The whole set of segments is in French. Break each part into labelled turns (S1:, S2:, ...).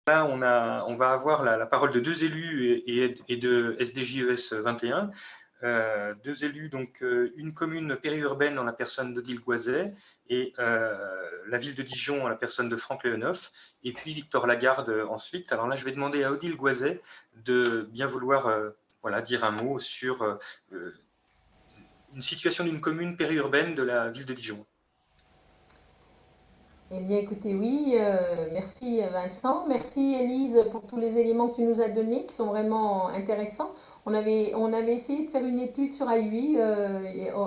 S1: Là, on va avoir la parole de deux élus et de SDJES 21. Deux élus, donc une commune périurbaine en la personne d'Odile Goiset et la ville de Dijon en la personne de Franck Leoneuf, et puis Victor Lagarde ensuite. Alors là, je vais demander à Odile Goiset de bien vouloir voilà, dire un mot sur une situation d'une commune périurbaine de la ville de Dijon.
S2: Eh bien, écoutez, oui, merci Vincent, merci Élise pour tous les éléments que tu nous as donnés qui sont vraiment intéressants. On avait essayé de faire une étude sur AI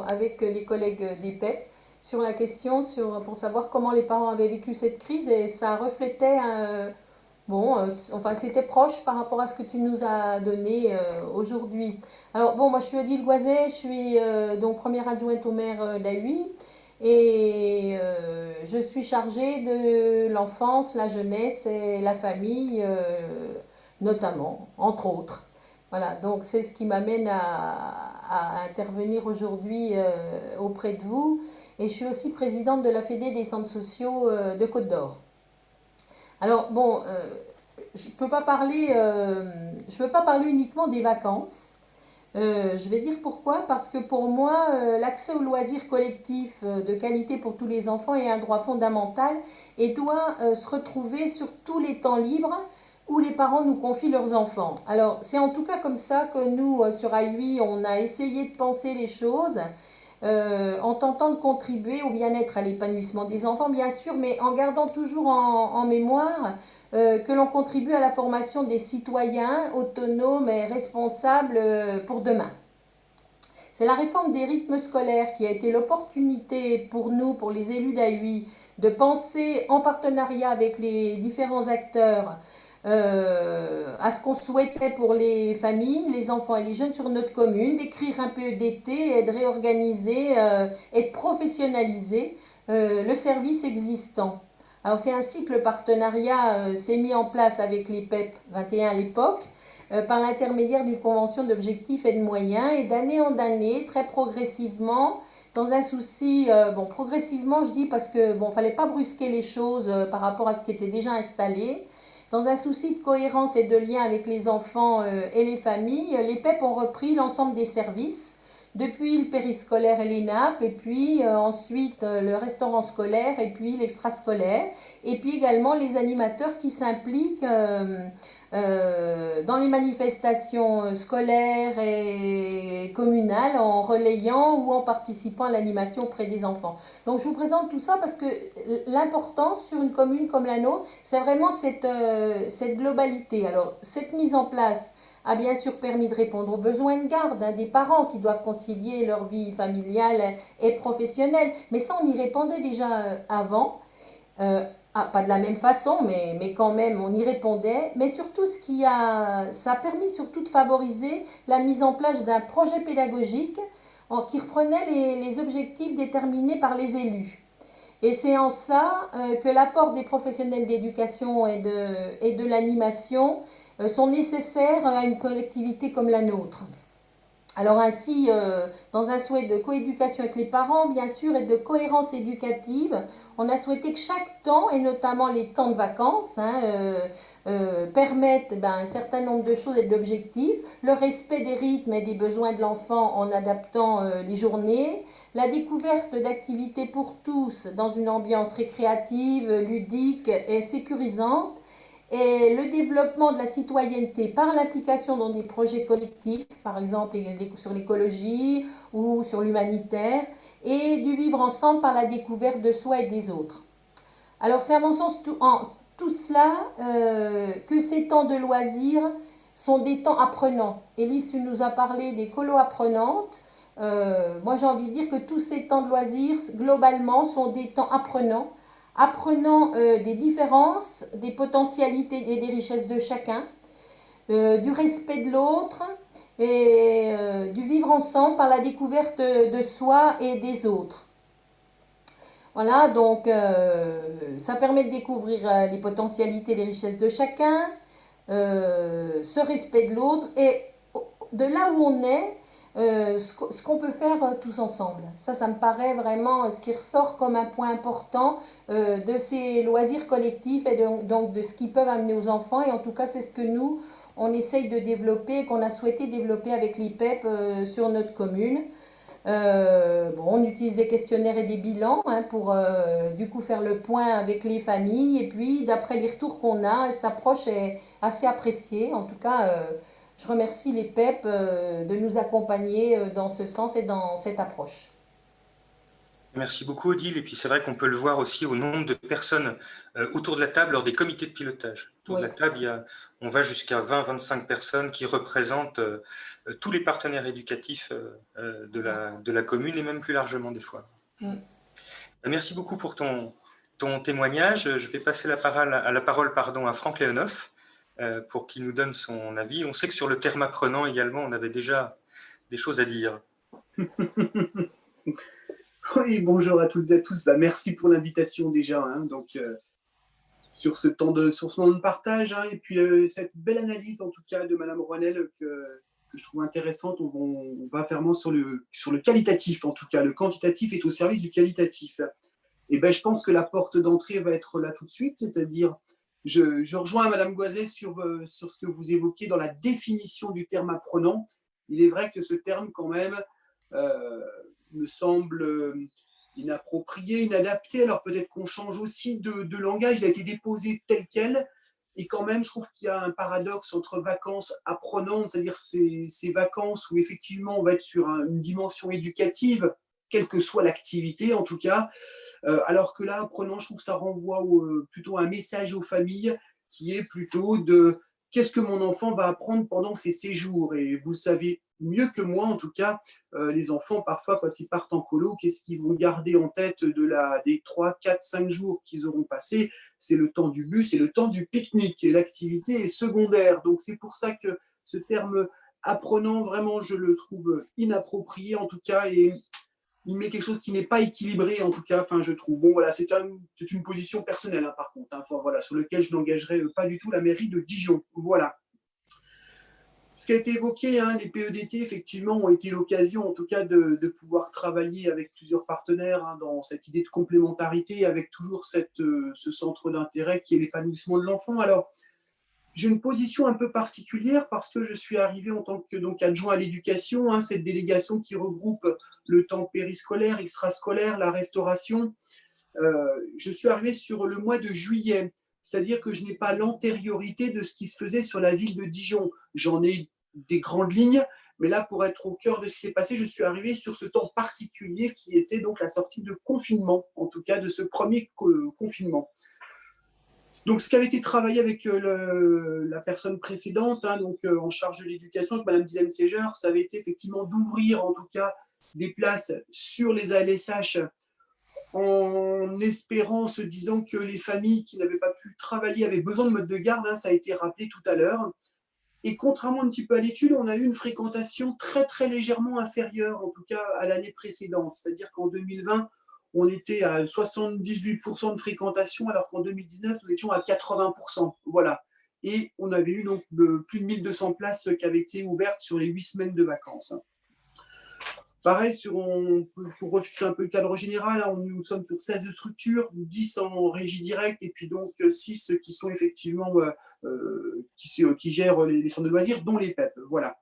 S2: avec les collègues d'EPEP sur la question pour savoir comment les parents avaient vécu cette crise et ça reflétait, bon, enfin c'était proche par rapport à ce que tu nous as donné aujourd'hui. Alors bon, moi je suis Odile Goiset, je suis donc première adjointe au maire d'AUI. Et je suis chargée de l'enfance, la jeunesse et la famille, notamment, entre autres. Voilà, donc c'est ce qui m'amène à intervenir aujourd'hui auprès de vous. Et je suis aussi présidente de la Fédé des centres sociaux de Côte d'Or. Alors bon, je peux pas parler uniquement des vacances. Je vais dire pourquoi, parce que pour moi, l'accès aux loisirs collectifs de qualité pour tous les enfants est un droit fondamental et doit se retrouver sur tous les temps libres où les parents nous confient leurs enfants. Alors, c'est en tout cas comme ça que nous, sur IUI, on a essayé de penser les choses en tentant de contribuer au bien-être, à l'épanouissement des enfants, bien sûr, mais en gardant toujours en mémoire que l'on contribue à la formation des citoyens autonomes et responsables pour demain. C'est la réforme des rythmes scolaires qui a été l'opportunité pour nous, pour les élus d'AUI, de penser en partenariat avec les différents acteurs à ce qu'on souhaitait pour les familles, les enfants et les jeunes sur notre commune, d'écrire un PEDT et de réorganiser et de professionnaliser le service existant. Alors c'est ainsi que le partenariat s'est mis en place avec les PEP 21 à l'époque, par l'intermédiaire d'une convention d'objectifs et de moyens, et d'année en année, très progressivement, dans un souci, bon, progressivement je dis parce que bon, fallait pas brusquer les choses par rapport à ce qui était déjà installé. Dans un souci de cohérence et de lien avec les enfants et les familles, les PEP ont repris l'ensemble des services, depuis le périscolaire et les nappes, et puis ensuite le restaurant scolaire, et puis l'extrascolaire, et puis également les animateurs qui s'impliquent dans les manifestations scolaires et communales en relayant ou en participant à l'animation auprès des enfants. Donc je vous présente tout ça parce que l'importance sur une commune comme la nôtre, c'est vraiment cette globalité. Alors cette mise en place a bien sûr permis de répondre aux besoins de garde des parents qui doivent concilier leur vie familiale et professionnelle. Mais ça, on y répondait déjà avant. Pas de la même façon, mais quand même, on y répondait. Mais surtout, ça a permis surtout de favoriser la mise en place d'un projet pédagogique qui reprenait les objectifs déterminés par les élus. Et c'est en ça que l'apport des professionnels d'éducation et de l'animation sont nécessaires à une collectivité comme la nôtre. Alors ainsi, dans un souhait de coéducation avec les parents, bien sûr, et de cohérence éducative, on a souhaité que chaque temps, et notamment les temps de vacances, permettent un certain nombre de choses et d'objectifs, le respect des rythmes et des besoins de l'enfant en adaptant les journées, la découverte d'activités pour tous dans une ambiance récréative, ludique et sécurisante, et le développement de la citoyenneté par l'implication dans des projets collectifs, par exemple sur l'écologie ou sur l'humanitaire, et du vivre ensemble par la découverte de soi et des autres. Alors c'est à mon sens tout cela que ces temps de loisirs sont des temps apprenants. Élise, tu nous as parlé des colos apprenantes. Moi j'ai envie de dire que tous ces temps de loisirs, globalement, sont des temps apprenants, apprenant des différences, des potentialités et des richesses de chacun, du respect de l'autre et du vivre ensemble par la découverte de soi et des autres. Voilà, donc ça permet de découvrir les potentialités, les richesses de chacun, ce respect de l'autre et de là où on est, ce qu'on peut faire tous ensemble. Ça me paraît vraiment ce qui ressort comme un point important de ces loisirs collectifs et donc de ce qu'ils peuvent amener aux enfants. Et en tout cas, c'est ce que nous, on essaye de développer, qu'on a souhaité développer avec l'IPEP sur notre commune. Bon, on utilise des questionnaires et des bilans pour du coup faire le point avec les familles. Et puis, d'après les retours qu'on a, cette approche est assez appréciée. En tout cas, je remercie les PEP de nous accompagner dans ce sens et dans cette approche.
S1: Merci beaucoup, Odile. Et puis c'est vrai qu'on peut le voir aussi au nombre de personnes autour de la table lors des comités de pilotage. Autour de
S2: Oui.
S1: la table, on va jusqu'à 20-25 personnes qui représentent tous les partenaires éducatifs de la commune et même plus largement des fois.
S2: Mm.
S1: Merci beaucoup pour ton témoignage. Je vais passer la parole à Franck Léonoff pour qu'il nous donne son avis. On sait que sur le terme apprenant également, on avait déjà des choses à dire.
S3: Oui, bonjour à toutes et à tous. Merci pour l'invitation déjà. Donc, sur ce moment de partage et puis cette belle analyse en tout cas de Madame Rouanel que je trouve intéressante. On va vraiment sur le qualitatif en tout cas. Le quantitatif est au service du qualitatif. Et je pense que la porte d'entrée va être là tout de suite, c'est-à-dire je rejoins Madame Goiset sur ce que vous évoquez dans la définition du terme apprenant. Il est vrai que ce terme quand même me semble inapproprié, inadapté. Alors peut-être qu'on change aussi de langage, il a été déposé tel quel. Et quand même, je trouve qu'il y a un paradoxe entre vacances apprenantes, c'est-à-dire ces vacances où effectivement on va être sur une dimension éducative, quelle que soit l'activité en tout cas, alors que là, apprenant, je trouve que ça renvoie plutôt un message aux familles qui est plutôt de qu'est-ce que mon enfant va apprendre pendant ses séjours. Et vous le savez mieux que moi, en tout cas, les enfants, parfois, quand ils partent en colo, qu'est-ce qu'ils vont garder en tête des 3, 4, 5 jours qu'ils auront passés? C'est le temps du bus et le temps du pique-nique. Et l'activité est secondaire. Donc, c'est pour ça que ce terme apprenant, vraiment, je le trouve inapproprié, en tout cas, et il met quelque chose qui n'est pas équilibré, en tout cas, je trouve. Bon, voilà, c'est une position personnelle, par contre, voilà, sur lequel je n'engagerai pas du tout la mairie de Dijon. Voilà. Ce qui a été évoqué, les PEDT, effectivement, ont été l'occasion, en tout cas, de pouvoir travailler avec plusieurs partenaires dans cette idée de complémentarité, avec toujours ce centre d'intérêt qui est l'épanouissement de l'enfant. Alors, j'ai une position un peu particulière parce que je suis arrivé en tant que adjoint à l'éducation, cette délégation qui regroupe le temps périscolaire, extrascolaire, la restauration. Je suis arrivé sur le mois de juillet, c'est-à-dire que je n'ai pas l'antériorité de ce qui se faisait sur la ville de Dijon. J'en ai des grandes lignes, mais là, pour être au cœur de ce qui s'est passé, je suis arrivé sur ce temps particulier qui était donc la sortie de confinement, en tout cas de ce premier confinement. Donc, ce qui avait été travaillé avec la personne précédente, en charge de l'éducation, avec Mme Dylan Seger, ça avait été effectivement d'ouvrir en tout cas des places sur les ALSH en espérant, se disant que les familles qui n'avaient pas pu travailler avaient besoin de mode de garde, ça a été rappelé tout à l'heure. Et contrairement un petit peu à l'étude, on a eu une fréquentation très très légèrement inférieure, en tout cas à l'année précédente. C'est-à-dire qu'en 2020, on était à 78% de fréquentation, alors qu'en 2019, nous étions à 80%. Voilà. Et on avait eu donc plus de 1200 places qui avaient été ouvertes sur les 8 semaines de vacances. Pareil, pour refixer un peu le cadre général, nous sommes sur 16 structures, 10 en régie directe et puis donc 6 qui sont effectivement qui gèrent les centres de loisirs, dont les PEP. Voilà.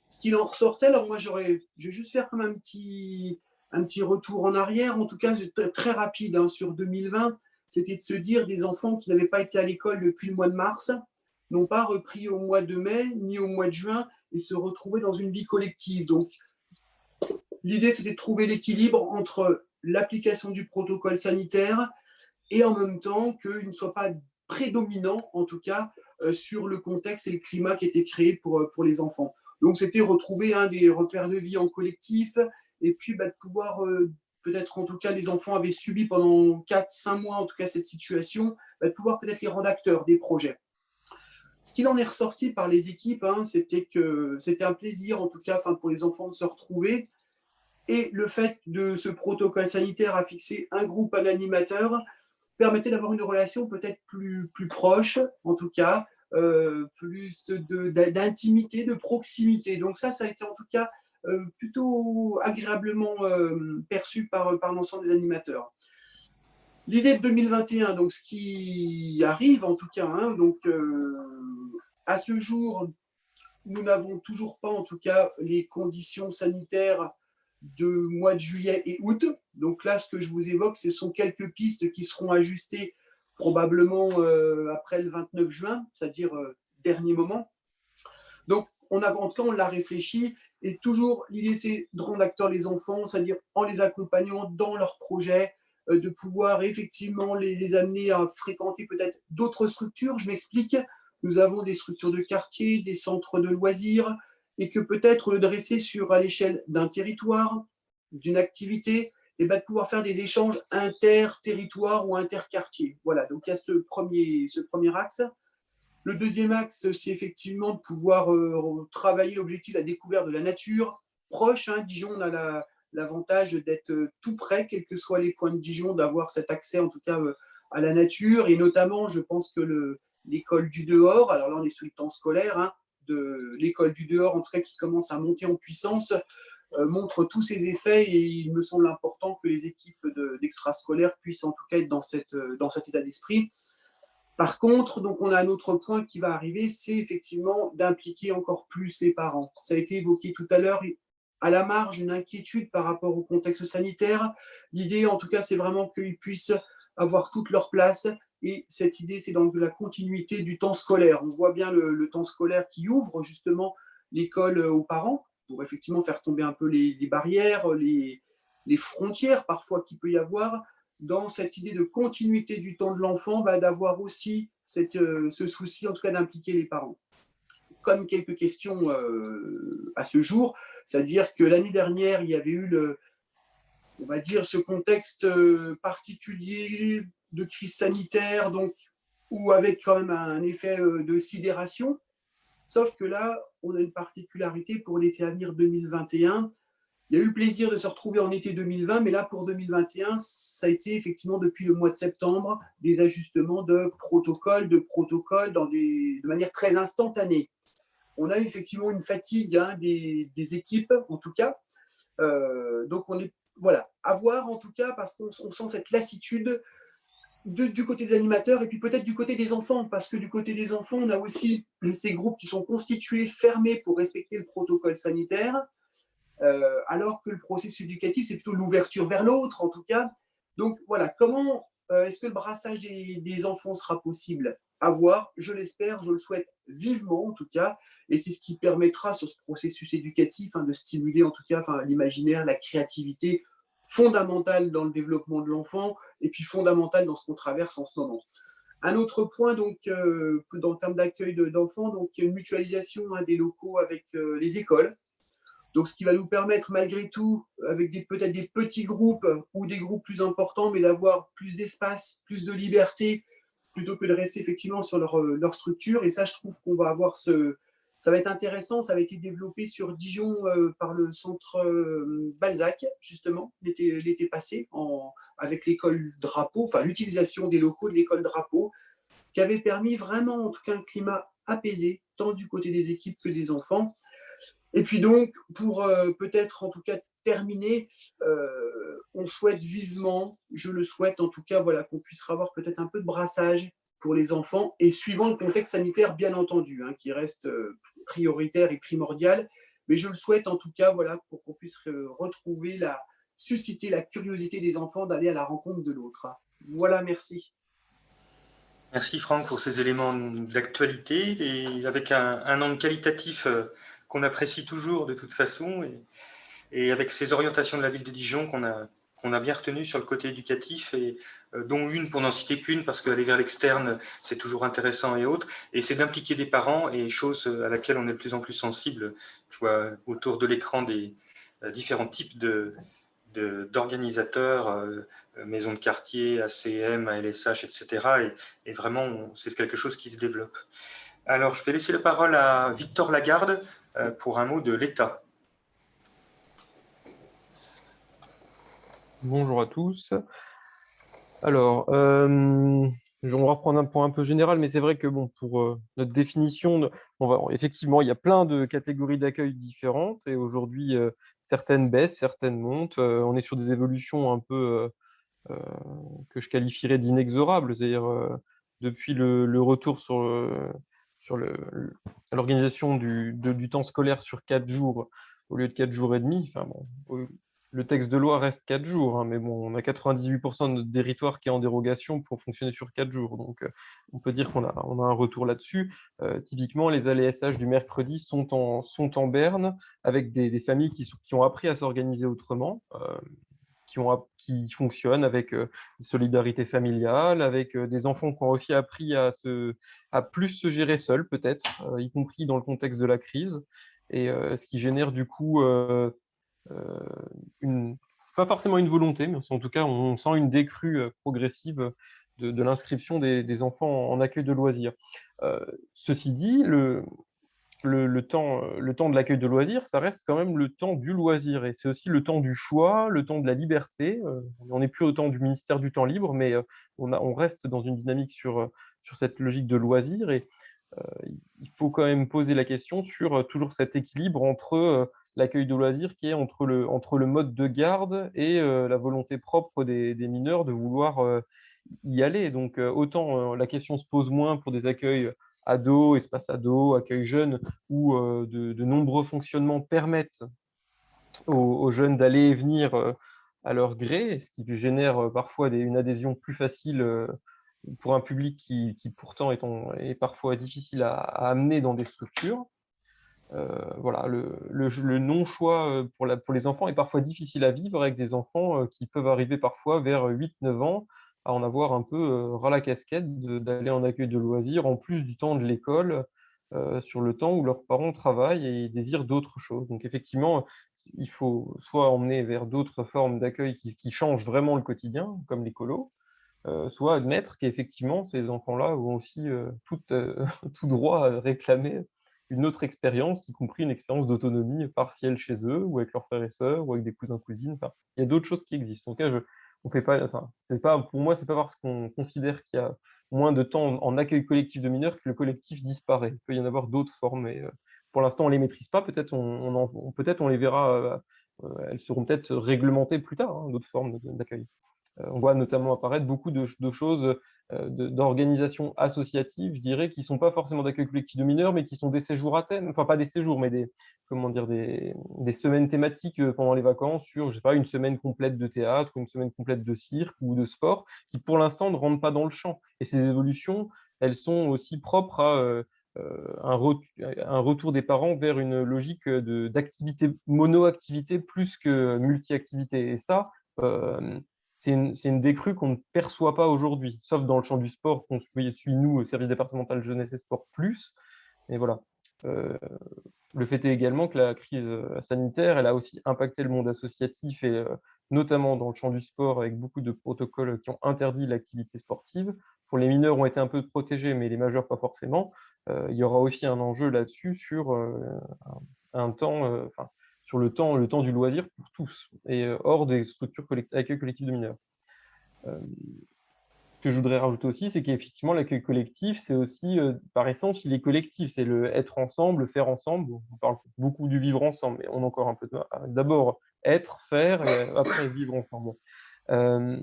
S3: Ce qu'il en ressortait, alors moi je vais juste faire comme un petit retour en arrière, en tout cas très rapide sur 2020, c'était de se dire des enfants qui n'avaient pas été à l'école depuis le mois de mars, n'ont pas repris au mois de mai ni au mois de juin et se retrouver dans une vie collective. Donc l'idée, c'était de trouver l'équilibre entre l'application du protocole sanitaire et en même temps qu'il ne soit pas prédominant, en tout cas, sur le contexte et le climat qui était créé pour les enfants. Donc, c'était retrouver des repères de vie en collectif et puis de pouvoir, peut-être en tout cas, les enfants avaient subi pendant 4-5 mois, en tout cas, cette situation, de pouvoir peut-être les rendre acteurs des projets. Ce qu'il en est ressorti par les équipes, c'était que c'était un plaisir, en tout cas, pour les enfants de se retrouver. Et le fait de ce protocole sanitaire à fixer un groupe, un animateur, permettait d'avoir une relation peut-être plus proche, en tout cas, plus d'intimité, de proximité. Donc ça a été en tout cas plutôt agréablement perçue par l'ensemble des animateurs. L'idée de 2021, donc ce qui arrive en tout cas, hein, donc à ce jour, nous n'avons toujours pas en tout cas les conditions sanitaires de mois de juillet et août. Donc là, ce que je vous évoque, ce sont quelques pistes qui seront ajustées probablement après le 29 juin, c'est-à-dire dernier moment. Donc en tout cas, on l'a réfléchi et toujours l'idée, c'est de rendre acteurs les enfants, c'est-à-dire en les accompagnant dans leurs projets, de pouvoir effectivement les amener à fréquenter peut-être d'autres structures. Je m'explique. Nous avons des structures de quartier, des centres de loisirs, et que peut-être dresser à l'échelle d'un territoire, d'une activité, et ben de pouvoir faire des échanges inter-territoires ou inter-quartiers. Voilà, donc il y a ce premier axe. Le deuxième axe, c'est effectivement de pouvoir travailler l'objectif de la découverte de la nature proche. Hein, Dijon, on a l'avantage d'être tout près, quels que soient les points de Dijon, d'avoir cet accès en tout cas à la nature. Et notamment, je pense que l'école du dehors, alors là on est sous le temps scolaire, hein, de l'école du dehors en tout cas qui commence à monter en puissance, montre tous ses effets et il me semble important que les équipes d'extrascolaires puissent en tout cas être dans cet état d'esprit. Par contre, donc on a un autre point qui va arriver, c'est effectivement d'impliquer encore plus les parents. Ça a été évoqué tout à l'heure, à la marge, une inquiétude par rapport au contexte sanitaire. L'idée, en tout cas, c'est vraiment qu'ils puissent avoir toute leur place. Et cette idée, c'est donc de la continuité du temps scolaire. On voit bien le temps scolaire qui ouvre justement l'école aux parents pour effectivement faire tomber un peu les barrières, les frontières parfois qu'il peut y avoir dans cette idée de continuité du temps de l'enfant, d'avoir aussi ce souci, en tout cas, d'impliquer les parents. Comme quelques questions à ce jour, c'est-à-dire que l'année dernière, il y avait eu on va dire, ce contexte particulier de crise sanitaire, donc, ou avec quand même un effet de sidération. Sauf que là, on a une particularité pour l'été à venir 2021. Il y a eu le plaisir de se retrouver en été 2020, mais là, pour 2021, ça a été effectivement depuis le mois de septembre des ajustements de protocoles de manière très instantanée. On a effectivement une fatigue des équipes, en tout cas. Donc, on est, voilà, à voir en tout cas, parce qu'on sent cette lassitude du côté des animateurs et puis peut-être du côté des enfants, parce que du côté des enfants, on a aussi ces groupes qui sont constitués, fermés pour respecter le protocole sanitaire. Alors que le processus éducatif, c'est plutôt l'ouverture vers l'autre, en tout cas. Donc voilà, comment est-ce que le brassage des enfants sera possible à voir? Je l'espère, je le souhaite vivement, en tout cas, et c'est ce qui permettra sur ce processus éducatif de stimuler, en tout cas, l'imaginaire, la créativité, fondamentale dans le développement de l'enfant, et puis fondamentale dans ce qu'on traverse en ce moment. Un autre point, donc, dans le terme d'accueil d'enfants, donc il y a une mutualisation des locaux avec les écoles. Donc, ce qui va nous permettre, malgré tout, avec peut-être des petits groupes ou des groupes plus importants, mais d'avoir plus d'espace, plus de liberté, plutôt que de rester effectivement sur leur structure. Et ça, je trouve qu'on va avoir ça va être intéressant. Ça a été développé sur Dijon par le centre Balzac, justement, l'été passé, avec l'école Drapeau, enfin l'utilisation des locaux de l'école Drapeau, qui avait permis vraiment, en tout cas, un climat apaisé, tant du côté des équipes que des enfants. Et puis donc, pour peut-être en tout cas terminer, on souhaite vivement, je le souhaite en tout cas, voilà, qu'on puisse avoir peut-être un peu de brassage pour les enfants, et suivant le contexte sanitaire, bien entendu, qui reste prioritaire et primordial, mais je le souhaite en tout cas, voilà, pour qu'on puisse susciter la curiosité des enfants d'aller à la rencontre de l'autre. Voilà, merci.
S1: Merci Franck pour ces éléments d'actualité et avec un angle qualitatif qu'on apprécie toujours de toute façon et avec ces orientations de la ville de Dijon qu'on a bien retenues sur le côté éducatif et dont une pour n'en citer qu'une parce qu'aller vers l'externe c'est toujours intéressant et autres et c'est d'impliquer des parents et chose à laquelle on est de plus en plus sensible. Je vois autour de l'écran des différents types d'organisateurs, maisons de quartier, ACM, ALSH, etc. Et vraiment, c'est quelque chose qui se développe. Alors, je vais laisser la parole à Victor Lagarde pour un mot de l'État.
S4: Bonjour à tous. Alors, On va reprendre un point un peu général, mais c'est vrai que bon, pour notre définition, effectivement, il y a plein de catégories d'accueil différentes et aujourd'hui, certaines baissent, certaines montent. On est sur des évolutions un peu euh, que je qualifierais d'inexorables, c'est-à-dire depuis le retour sur l'organisation du temps scolaire sur 4 jours au lieu de 4 jours et demi. Enfin, bon, le texte de loi reste 4 jours, hein, mais bon, on a 98% de notre territoire qui est en dérogation pour fonctionner sur 4 jours. Donc, on peut dire qu'on a un retour là-dessus. Typiquement, les ALSH du mercredi sont en berne avec des familles qui ont appris à s'organiser autrement. Qui fonctionnent avec des solidarités familiales, avec des enfants qui ont aussi appris à plus se gérer seuls, peut-être, y compris dans le contexte de la crise, et ce qui génère du coup euh, c'est pas forcément une volonté, mais en tout cas, on sent une décrue progressive de l'inscription des enfants en accueil de loisirs. Ceci dit, le temps de l'accueil de loisirs, ça reste quand même le temps du loisir. Et c'est aussi le temps du choix, le temps de la liberté. On n'est plus au temps du ministère du temps libre, mais on reste dans une dynamique sur cette logique de loisir. Et il faut quand même poser la question sur toujours cet équilibre entre l'accueil de loisirs qui est entre le mode de garde et la volonté propre des mineurs de vouloir y aller. Donc, autant la question se pose moins pour des accueils ados, espaces ados, accueil jeunes, où de nombreux fonctionnements permettent aux jeunes d'aller et venir à leur gré, ce qui génère parfois une adhésion plus facile pour un public qui pourtant est parfois difficile à amener dans des structures. Voilà, le non-choix pour les enfants est parfois difficile à vivre avec des enfants qui peuvent arriver parfois vers 8-9 ans à en avoir un peu ras la casquette d'aller en accueil de loisirs en plus du temps de l'école, sur le temps où leurs parents travaillent et désirent d'autres choses. Donc effectivement, il faut soit emmener vers d'autres formes d'accueil qui changent vraiment le quotidien, comme l'écolo, soit admettre qu'effectivement, ces enfants-là ont aussi tout droit à réclamer une autre expérience, y compris une expérience d'autonomie partielle chez eux, ou avec leurs frères et sœurs, ou avec des cousins, cousines. Enfin, il y a d'autres choses qui existent. En tout cas, on fait pas, enfin, c'est pas, pour moi, c'est pas parce qu'on considère qu'il y a moins de temps en accueil collectif de mineurs que le collectif disparaît. Il peut y en avoir d'autres formes, et pour l'instant, on les maîtrise pas. Peut-être peut-être on les verra, elles seront peut-être réglementées plus tard, hein, d'autres formes d'accueil. On voit notamment apparaître beaucoup de choses, d'organisations associatives, je dirais, qui ne sont pas forcément d'accueil collectif de mineurs, mais qui sont des séjours à thème, enfin pas des séjours, mais comment dire, des semaines thématiques pendant les vacances sur, je sais pas, une semaine complète de théâtre, une semaine complète de cirque ou de sport, qui pour l'instant ne rentrent pas dans le champ. Et ces évolutions, elles sont aussi propres à un retour des parents vers une logique d'activité, mono-activité plus que multi-activité. Et ça, c'est une décrue qu'on ne perçoit pas aujourd'hui, sauf dans le champ du sport qu'on suit nous au service départemental jeunesse et sport plus. Et voilà. Euh, le fait est également que la crise sanitaire, elle a aussi impacté le monde associatif et notamment dans le champ du sport avec beaucoup de protocoles qui ont interdit l'activité sportive. Pour les mineurs, ont été un peu protégés, mais les majeurs pas forcément. Il y aura aussi un enjeu là-dessus sur un temps, enfin, sur le temps du loisir pour tous et hors des structures accueil collectif de mineurs. Ce que je voudrais rajouter aussi, c'est qu'effectivement, l'accueil collectif, c'est aussi, par essence, il est collectif. C'est le être ensemble, le faire ensemble. On parle beaucoup du vivre ensemble, mais on a encore un peu de mal. D'abord, être, faire, et après, vivre ensemble. Euh,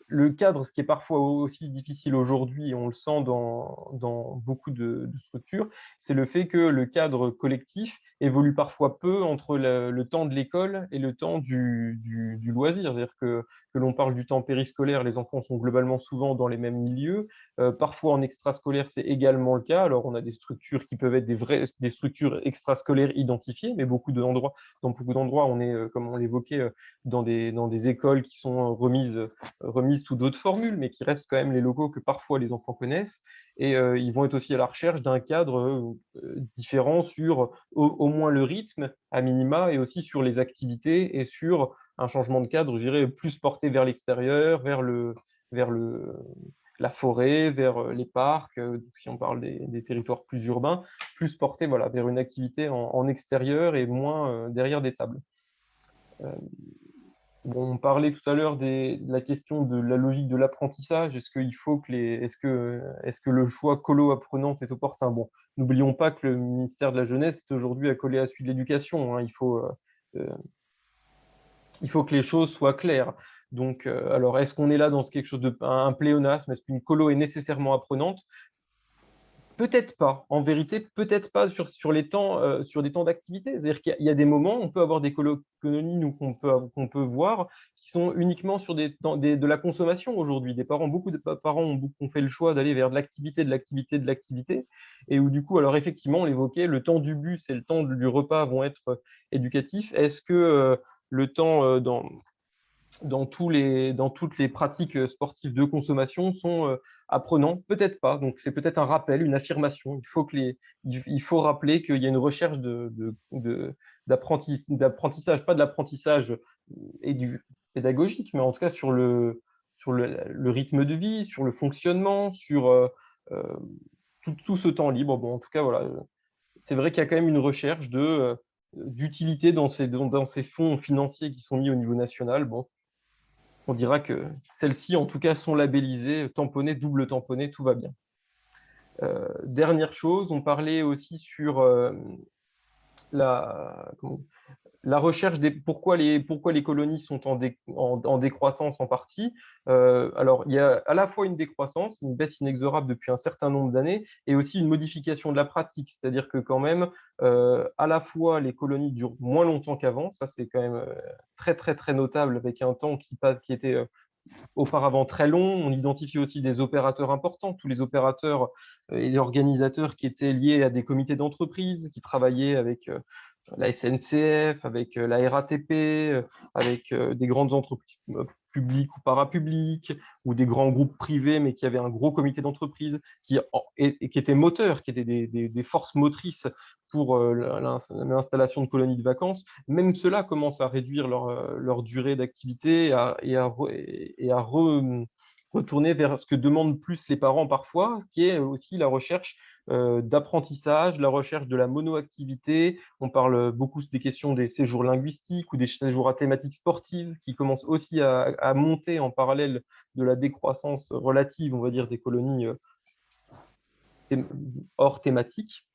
S4: le cadre, ce qui est parfois aussi difficile aujourd'hui, et on le sent dans beaucoup de structures, c'est le fait que le cadre collectif évolue parfois peu entre le temps de l'école et le temps du loisir. C'est-à-dire que l'on parle du temps périscolaire, les enfants sont globalement souvent dans les mêmes milieux. Parfois en extrascolaire, c'est également le cas. Alors on a des structures qui peuvent être des structures extrascolaires identifiées, mais dans beaucoup d'endroits, on est, comme on l'évoquait, dans des écoles qui sont remises sous d'autres formules, mais qui restent quand même les locaux que parfois les enfants connaissent. Et ils vont être aussi à la recherche d'un cadre différent sur au moins le rythme à minima et aussi sur les activités et sur un changement de cadre, je dirais, plus porté vers l'extérieur, vers la forêt, vers les parcs, si on parle des territoires plus urbains, plus porté voilà, vers une activité en extérieur et moins derrière des tables. Bon, on parlait tout à l'heure de la question de la logique de l'apprentissage. Est-ce que le choix colo-apprenante est opportun? Bon, n'oublions pas que le ministère de la Jeunesse est aujourd'hui accolé à celui de l'Éducation, hein. Euh, il faut que les choses soient claires. Donc, alors, est-ce qu'on est là dans quelque chose de un pléonasme? Est-ce qu'une colo est nécessairement apprenante? Peut-être pas. En vérité, peut-être pas sur les temps, sur des temps d'activité. C'est-à-dire qu'il y a des moments, on peut avoir des colonies nous, qu'on peut voir qui sont uniquement sur de la consommation aujourd'hui. Beaucoup de parents ont fait le choix d'aller vers de l'activité, de l'activité, de l'activité. Et où du coup, alors effectivement, on l'évoquait, le temps du bus et le temps du repas vont être éducatifs. Est-ce que le temps dans toutes les pratiques sportives de consommation sont apprenants? Peut-être pas. Donc, c'est peut-être un rappel, une affirmation. Il faut rappeler qu'il y a une recherche d'apprentissage, pas de l'apprentissage pédagogique, mais en tout cas sur le rythme de vie, sur le fonctionnement, sur euh, tout ce temps libre. Bon, en tout cas, voilà. C'est vrai qu'il y a quand même une recherche d'utilité dans ces fonds financiers qui sont mis au niveau national. Bon, on dira que celles-ci, en tout cas, sont labellisées, tamponnées, double tamponnées, tout va bien. Dernière chose, on parlait aussi sur la, comment- la recherche pourquoi les colonies sont en décroissance en partie. Alors, il y a à la fois une décroissance, une baisse inexorable depuis un certain nombre d'années, et aussi une modification de la pratique. C'est-à-dire que quand même, à la fois les colonies durent moins longtemps qu'avant, ça c'est quand même très très très notable avec un temps qui était auparavant très long. On identifie aussi des opérateurs importants, tous les opérateurs et les organisateurs qui étaient liés à des comités d'entreprise, qui travaillaient avec la SNCF, avec la RATP, avec des grandes entreprises publiques ou parapubliques, ou des grands groupes privés, mais qui avaient un gros comité d'entreprise, et qui étaient moteurs, qui étaient des forces motrices pour l'installation de colonies de vacances. Même ceux-là commencent à réduire leur durée d'activité retourner vers ce que demandent plus les parents parfois, qui est aussi la recherche d'apprentissage, la recherche de la monoactivité. On parle beaucoup des questions des séjours linguistiques ou des séjours à thématique sportive qui commencent aussi à monter en parallèle de la décroissance relative, on va dire, des colonies hors thématique.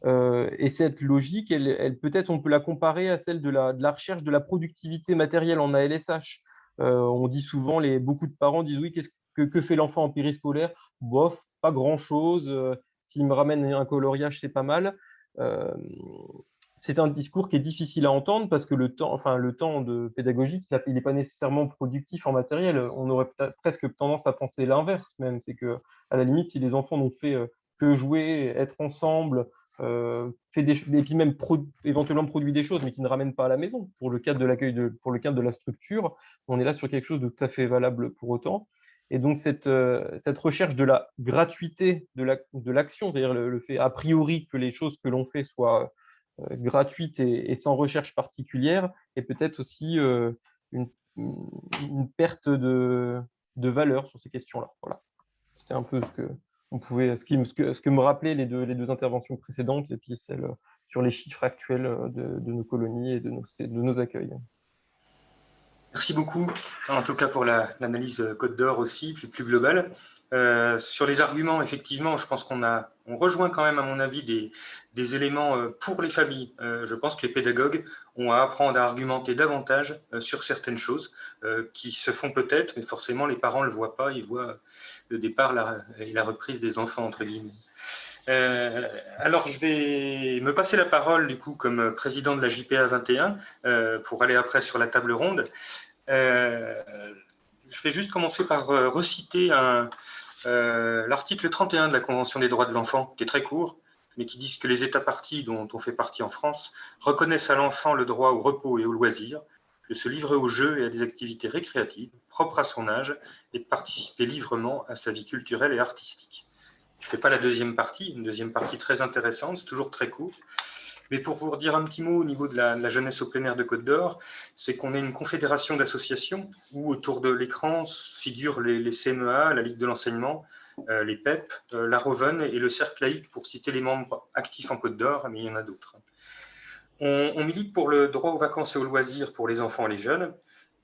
S4: Et cette logique, peut-être on peut la comparer à celle de la recherche de la productivité matérielle en ALSH. On dit souvent, beaucoup de parents disent oui, que fait l'enfant en périscolaire? Bof, pas grand-chose. S'il me ramène un coloriage, c'est pas mal. Euh, c'est un discours qui est difficile à entendre parce que le temps de pédagogique, il n'est pas nécessairement productif en matériel. On aurait presque tendance à penser l'inverse même. C'est que, à la limite, si les enfants n'ont fait que jouer, être ensemble, et puis même éventuellement produit des choses, mais qui ne ramènent pas à la maison. Pour le cadre de l'accueil, pour le cadre de la structure, on est là sur quelque chose de tout à fait valable pour autant. Et donc, cette recherche de la gratuité de l'action, c'est-à-dire le fait a priori que les choses que l'on fait soient gratuites et sans recherche particulière, et peut-être aussi une, une perte de valeur sur ces questions-là. Voilà. C'était un peu ce que me rappelaient les deux interventions précédentes, et puis celle sur les chiffres actuels de nos colonies et de nos accueils.
S1: Merci beaucoup, en tout cas pour l'analyse Côte d'Or aussi, puis plus globale. Sur les arguments, effectivement, je pense on rejoint quand même, à mon avis, des éléments pour les familles. Je pense que les pédagogues ont à apprendre à argumenter davantage sur certaines choses qui se font peut-être, mais forcément, les parents ne le voient pas. Ils voient le départ et la reprise des enfants, entre guillemets. Alors, je vais me passer la parole, du coup, comme président de la JPA 21, pour aller après sur la table ronde. Je vais juste commencer par reciter l'article 31 de la Convention des droits de l'enfant, qui est très court, mais qui dit que les États parties dont on fait partie en France reconnaissent à l'enfant le droit au repos et au loisir, de se livrer aux jeux et à des activités récréatives propres à son âge et de participer librement à sa vie culturelle et artistique. Je ne fais pas la deuxième partie, une deuxième partie très intéressante, c'est toujours très court. Mais pour vous redire un petit mot au niveau de la jeunesse au plein air de Côte d'Or, c'est qu'on est une confédération d'associations où autour de l'écran figurent les CMEA, la Ligue de l'enseignement, les PEP, la Roven et le Cercle laïque, pour citer les membres actifs en Côte d'Or, mais il y en a d'autres. On milite pour le droit aux vacances et aux loisirs pour les enfants et les jeunes,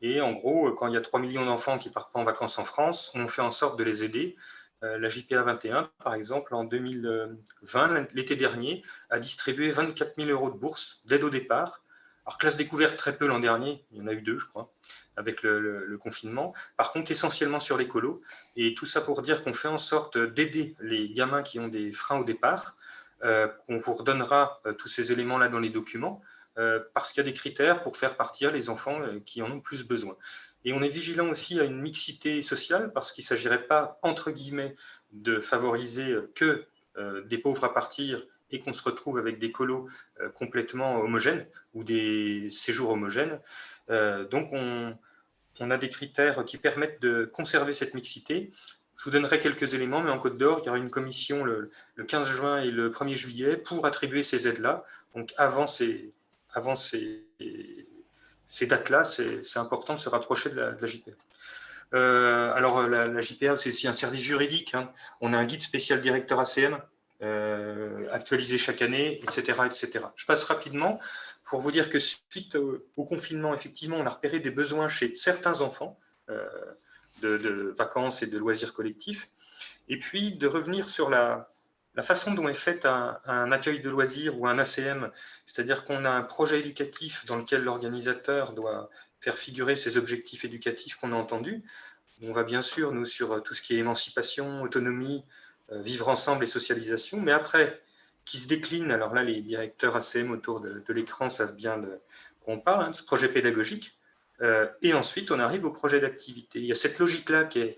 S1: Et en gros, quand il y a 3 millions d'enfants qui partent pas en vacances en France, on fait en sorte de les aider. La JPA 21, par exemple, en 2020, l'été dernier, a distribué 24 000 € de bourse d'aide au départ. Alors, classe découverte, très peu l'an dernier, il y en a eu 2, je crois, avec le confinement. Par contre, essentiellement sur l'écolo. Et tout ça pour dire qu'on fait en sorte d'aider les gamins qui ont des freins au départ, qu'on vous redonnera tous ces éléments-là dans les documents, parce qu'il y a des critères pour faire partir les enfants qui en ont plus besoin. Et on est vigilant aussi à une mixité sociale, parce qu'il ne s'agirait pas, entre guillemets, de favoriser que des pauvres à partir et qu'on se retrouve avec des colos complètement homogènes ou des séjours homogènes. Donc on a des critères qui permettent de conserver cette mixité. Je vous donnerai quelques éléments, mais en Côte d'Or, il y aura une commission le 15 juin et le 1er juillet pour attribuer ces aides-là. Donc avant ces dates-là, c'est important de se rapprocher de la JPA. Alors la JPA, c'est aussi un service juridique, hein. On a un guide spécial directeur ACM, actualisé chaque année, etc., etc. Je passe rapidement pour vous dire que suite au confinement, effectivement, on a repéré des besoins chez certains enfants de vacances et de loisirs collectifs, et puis de revenir sur la façon dont est fait un accueil de loisirs ou un ACM, c'est-à-dire qu'on a un projet éducatif dans lequel l'organisateur doit faire figurer ses objectifs éducatifs qu'on a entendus. On va bien sûr, nous, sur tout ce qui est émancipation, autonomie, vivre ensemble et socialisation, mais après, qui se décline, alors là, les directeurs ACM autour de l'écran savent bien de quoi on parle, hein, de ce projet pédagogique, et ensuite, on arrive au projet d'activité. Il y a cette logique-là qui est,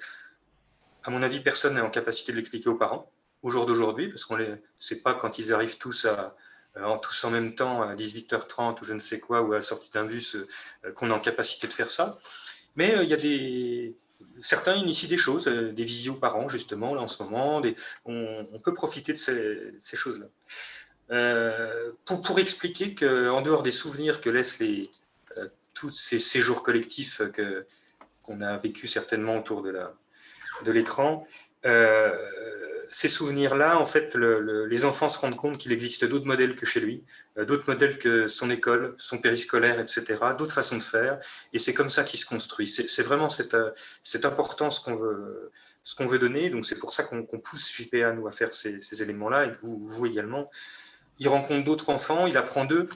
S1: à mon avis, personne n'est en capacité de l'expliquer aux parents, au jour d'aujourd'hui, parce qu'on ne sait pas quand ils arrivent tous en même temps à 18h30 ou je ne sais quoi, ou à la sortie d'un bus, qu'on est en capacité de faire ça. Mais il y a certains initient des choses, des visios par an, justement, là en ce moment. On peut profiter de ces choses-là. Pour expliquer qu'en dehors des souvenirs que laissent tous ces séjours collectifs qu'on a vécu certainement autour de l'écran, ces souvenirs-là, en fait, les enfants se rendent compte qu'il existe d'autres modèles que chez lui, d'autres modèles que son école, son périscolaire, etc., d'autres façons de faire, et c'est comme ça qu'il se construit. C'est vraiment cette importance qu'on veut donner, donc c'est pour ça qu'on pousse JPA, nous, à faire ces éléments-là, et que vous également. Il rencontre d'autres enfants, il apprend d'eux.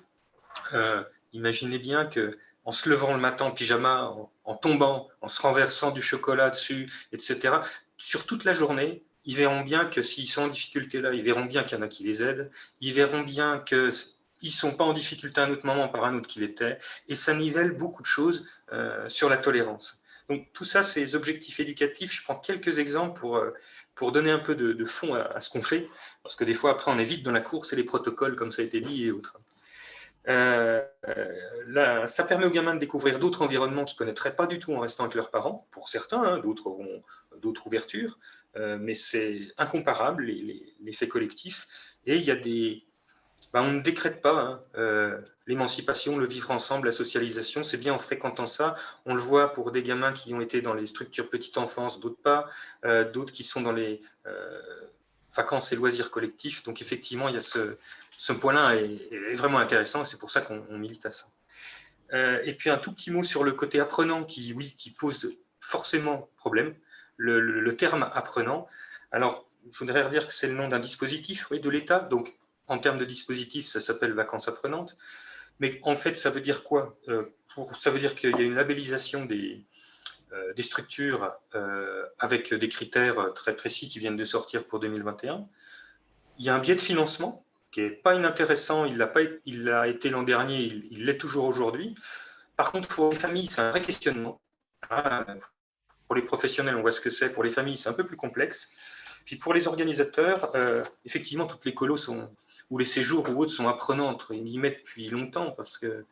S1: Imaginez bien que en se levant le matin en pyjama, en tombant, en se renversant du chocolat dessus, etc., sur toute la journée, ils verront bien que s'ils sont en difficulté là, ils verront bien qu'il y en a qui les aident, ils verront bien qu'ils ne sont pas en difficulté à un autre moment par un autre qui l'était, et ça nivelle beaucoup de choses sur la tolérance. Donc tout ça, c'est les objectifs éducatifs. Je prends quelques exemples pour donner un peu de fond à ce qu'on fait, parce que des fois, après, on est vite dans la course et les protocoles, comme ça a été dit, et autres. Là, ça permet aux gamins de découvrir d'autres environnements qu'ils ne connaîtraient pas du tout en restant avec leurs parents. Pour certains, hein, d'autres auront d'autres ouvertures, mais c'est incomparable, les faits collectifs. Et il y a on ne décrète pas l'émancipation, le vivre ensemble, la socialisation. C'est bien en fréquentant ça. On le voit pour des gamins qui ont été dans les structures petite enfance, d'autres pas, d'autres qui sont dans les vacances et loisirs collectifs. Donc effectivement, il y a ce point-là est vraiment intéressant et c'est pour ça qu'on milite à ça. Et puis un tout petit mot sur le côté apprenant qui pose forcément problème. Le terme apprenant, alors je voudrais redire que c'est le nom d'un dispositif, oui, de l'État. Donc en termes de dispositif, ça s'appelle vacances apprenantes. Mais en fait, ça veut dire quoi? Ça veut dire qu'il y a une labellisation des structures avec des critères très précis qui viennent de sortir pour 2021. Il y a un biais de financement qui n'est pas inintéressant, il l'a été l'an dernier, il l'est toujours aujourd'hui. Par contre, pour les familles, c'est un vrai questionnement. Pour les professionnels, on voit ce que c'est. Pour les familles, c'est un peu plus complexe. Puis pour les organisateurs, effectivement, toutes les colos ou les séjours ou autres sont apprenants, entre guillemets, depuis longtemps, parce que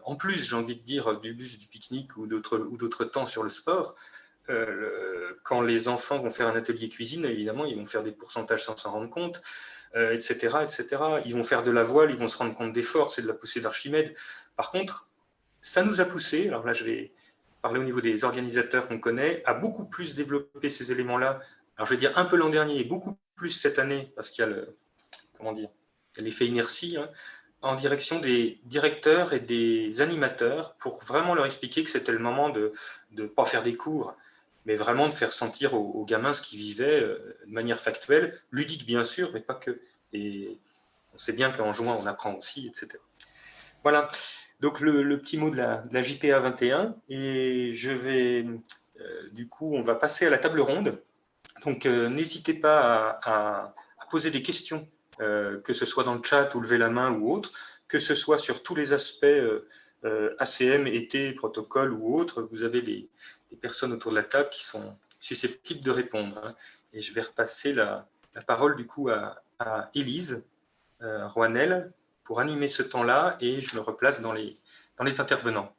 S1: en plus, j'ai envie de dire, du bus, du pique-nique ou d'autres temps sur le sport, quand les enfants vont faire un atelier cuisine, évidemment, ils vont faire des pourcentages sans s'en rendre compte, etc., etc. Ils vont faire de la voile, ils vont se rendre compte des forces et de la poussée d'Archimède. Par contre, ça nous a poussé, alors là, je vais parler au niveau des organisateurs qu'on connaît, à beaucoup plus développer ces éléments-là. Alors, je vais dire un peu l'an dernier et beaucoup plus cette année, parce qu'il y a l'effet inertie, hein, en direction des directeurs et des animateurs pour vraiment leur expliquer que c'était le moment de ne pas faire des cours, mais vraiment de faire sentir aux gamins ce qu'ils vivaient de manière factuelle, ludique bien sûr, mais pas que. Et on sait bien qu'en jouant, on apprend aussi, etc. Voilà, donc le petit mot de la JPA 21, et je vais, du coup, on va passer à la table ronde. Donc, n'hésitez pas à poser des questions, que ce soit dans le chat ou lever la main ou autre, que ce soit sur tous les aspects ACM, été, protocole ou autre. Vous avez des personnes autour de la table qui sont susceptibles de répondre, hein. Et je vais repasser la parole du coup à Élise Roanel pour animer ce temps-là, et je me replace dans les intervenants.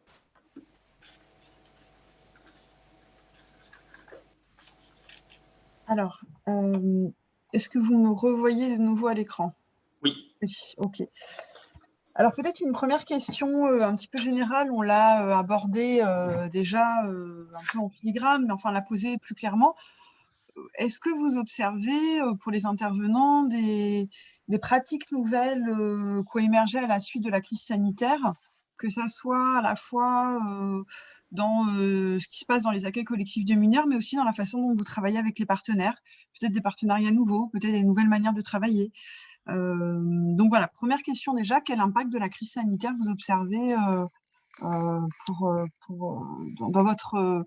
S5: Alors, est-ce que vous me revoyez de nouveau à l'écran?
S1: Oui.
S5: Oui, ok. Alors peut-être une première question un petit peu générale, on l'a abordée déjà un peu en filigrane, mais enfin la poser plus clairement. Est-ce que vous observez pour les intervenants des pratiques nouvelles qui ont émergé à la suite de la crise sanitaire, que ça soit à la fois dans ce qui se passe dans les accueils collectifs de mineurs, mais aussi dans la façon dont vous travaillez avec les partenaires, peut-être des partenariats nouveaux, peut-être des nouvelles manières de travailler. Donc voilà, première question déjà, quel impact de la crise sanitaire vous observez dans votre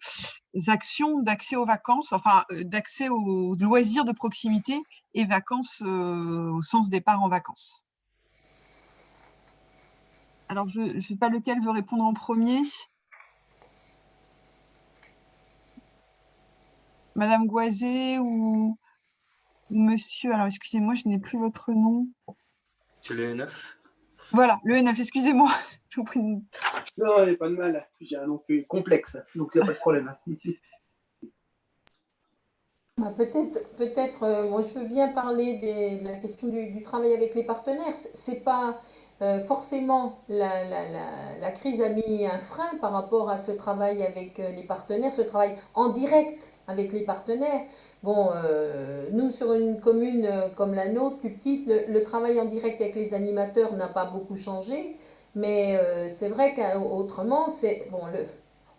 S5: actions d'accès aux vacances, enfin d'accès aux loisirs de proximité et vacances au sens départ en vacances? Alors, je ne sais pas lequel veut répondre en premier. Madame Goisé ou monsieur, alors excusez-moi, je n'ai plus votre nom.
S1: C'est le 9.
S5: Voilà, le N9, excusez-moi. Je vous prie.
S3: Non, il n'y a pas de mal. J'ai un nom complexe, donc il n'y a pas de problème.
S2: Bah, peut-être, moi je veux bien parler de la question du travail avec les partenaires. C'est pas forcément la crise a mis un frein par rapport à ce travail avec les partenaires, ce travail en direct avec les partenaires. Bon, nous sur une commune comme la nôtre, plus petite, le travail en direct avec les animateurs n'a pas beaucoup changé, mais c'est vrai qu'autrement, c'est bon,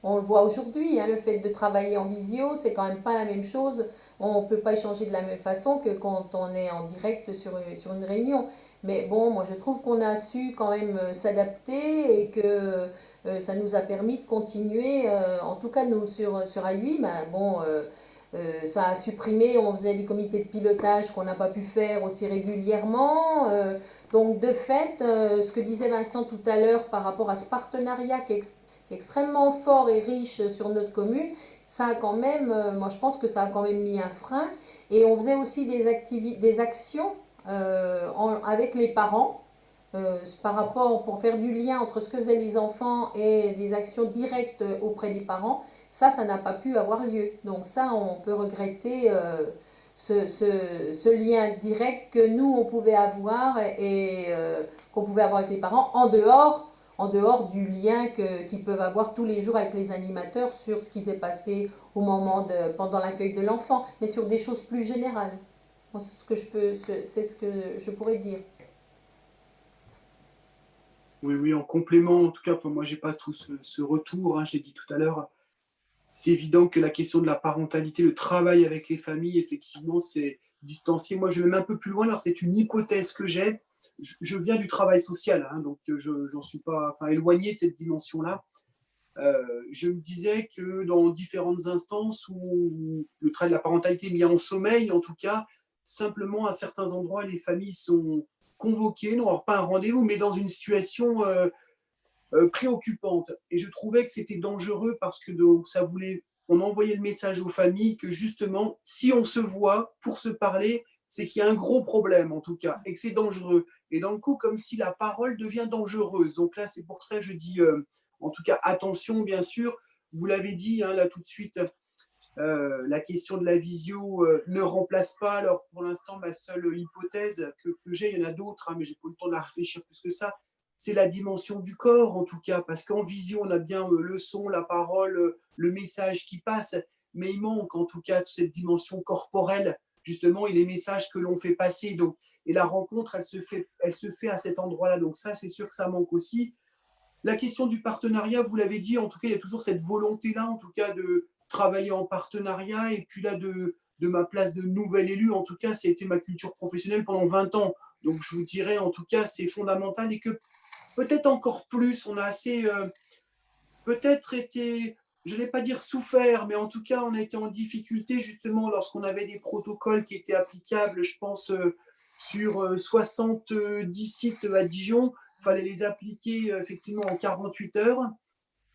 S2: on le voit aujourd'hui, hein, le fait de travailler en visio, c'est quand même pas la même chose. On ne peut pas échanger de la même façon que quand on est en direct sur une réunion. Mais bon, moi je trouve qu'on a su quand même s'adapter et que ça nous a permis de continuer. En tout cas, nous sur AI, ben, bon, ça a supprimé, on faisait des comités de pilotage qu'on n'a pas pu faire aussi régulièrement. Donc de fait, ce que disait Vincent tout à l'heure par rapport à ce partenariat qui est extrêmement fort et riche sur notre commune, ça a quand même, moi je pense que ça a quand même mis un frein. Et on faisait aussi des actions avec les parents par rapport pour faire du lien entre ce que faisaient les enfants et des actions directes auprès des parents. Ça n'a pas pu avoir lieu. Donc ça, on peut regretter ce lien direct que nous, on pouvait avoir et qu'on pouvait avoir avec les parents en dehors du lien qu'ils peuvent avoir tous les jours avec les animateurs sur ce qui s'est passé pendant l'accueil de l'enfant, mais sur des choses plus générales. C'est ce que je pourrais dire.
S3: Oui, en complément, en tout cas, moi, j'ai pas tout ce retour, hein, j'ai dit tout à l'heure. C'est évident que la question de la parentalité, le travail avec les familles, effectivement, c'est distancié. Moi, je vais même un peu plus loin. Alors, c'est une hypothèse que j'ai. Je viens du travail social, hein, donc j'en suis pas éloigné de cette dimension-là. Je me disais que dans différentes instances où le travail de la parentalité est mis en sommeil, en tout cas, simplement à certains endroits, les familles sont convoquées, non, pas un rendez-vous, mais dans une situation préoccupante. Et je trouvais que c'était dangereux parce que donc, on envoyait le message aux familles que justement, si on se voit pour se parler, c'est qu'il y a un gros problème en tout cas et que c'est dangereux. Et dans le coup, comme si la parole devient dangereuse. Donc là, c'est pour ça que je dis, en tout cas, attention, bien sûr. Vous l'avez dit hein, là tout de suite, la question de la visio ne remplace pas. Alors pour l'instant, ma seule hypothèse que j'ai, il y en a d'autres, hein, mais j'ai pas eu le temps de la réfléchir plus que ça, c'est la dimension du corps en tout cas, parce qu'en visio, on a bien le son, la parole, le message qui passe, mais il manque en tout cas toute cette dimension corporelle justement, et les messages que l'on fait passer. Donc, et la rencontre, elle se fait à cet endroit-là. Donc ça, c'est sûr que ça manque aussi. La question du partenariat, vous l'avez dit, en tout cas, il y a toujours cette volonté-là, en tout cas, de travailler en partenariat. Et puis là, de ma place de nouvel élu, en tout cas, ça a été ma culture professionnelle pendant 20 ans. Donc, je vous dirais, en tout cas, c'est fondamental et que peut-être encore plus, on a assez, peut-être été, je ne vais pas dire souffert, mais en tout cas, on a été en difficulté justement lorsqu'on avait des protocoles qui étaient applicables, je pense, sur 70 sites à Dijon. Il fallait les appliquer effectivement en 48 heures.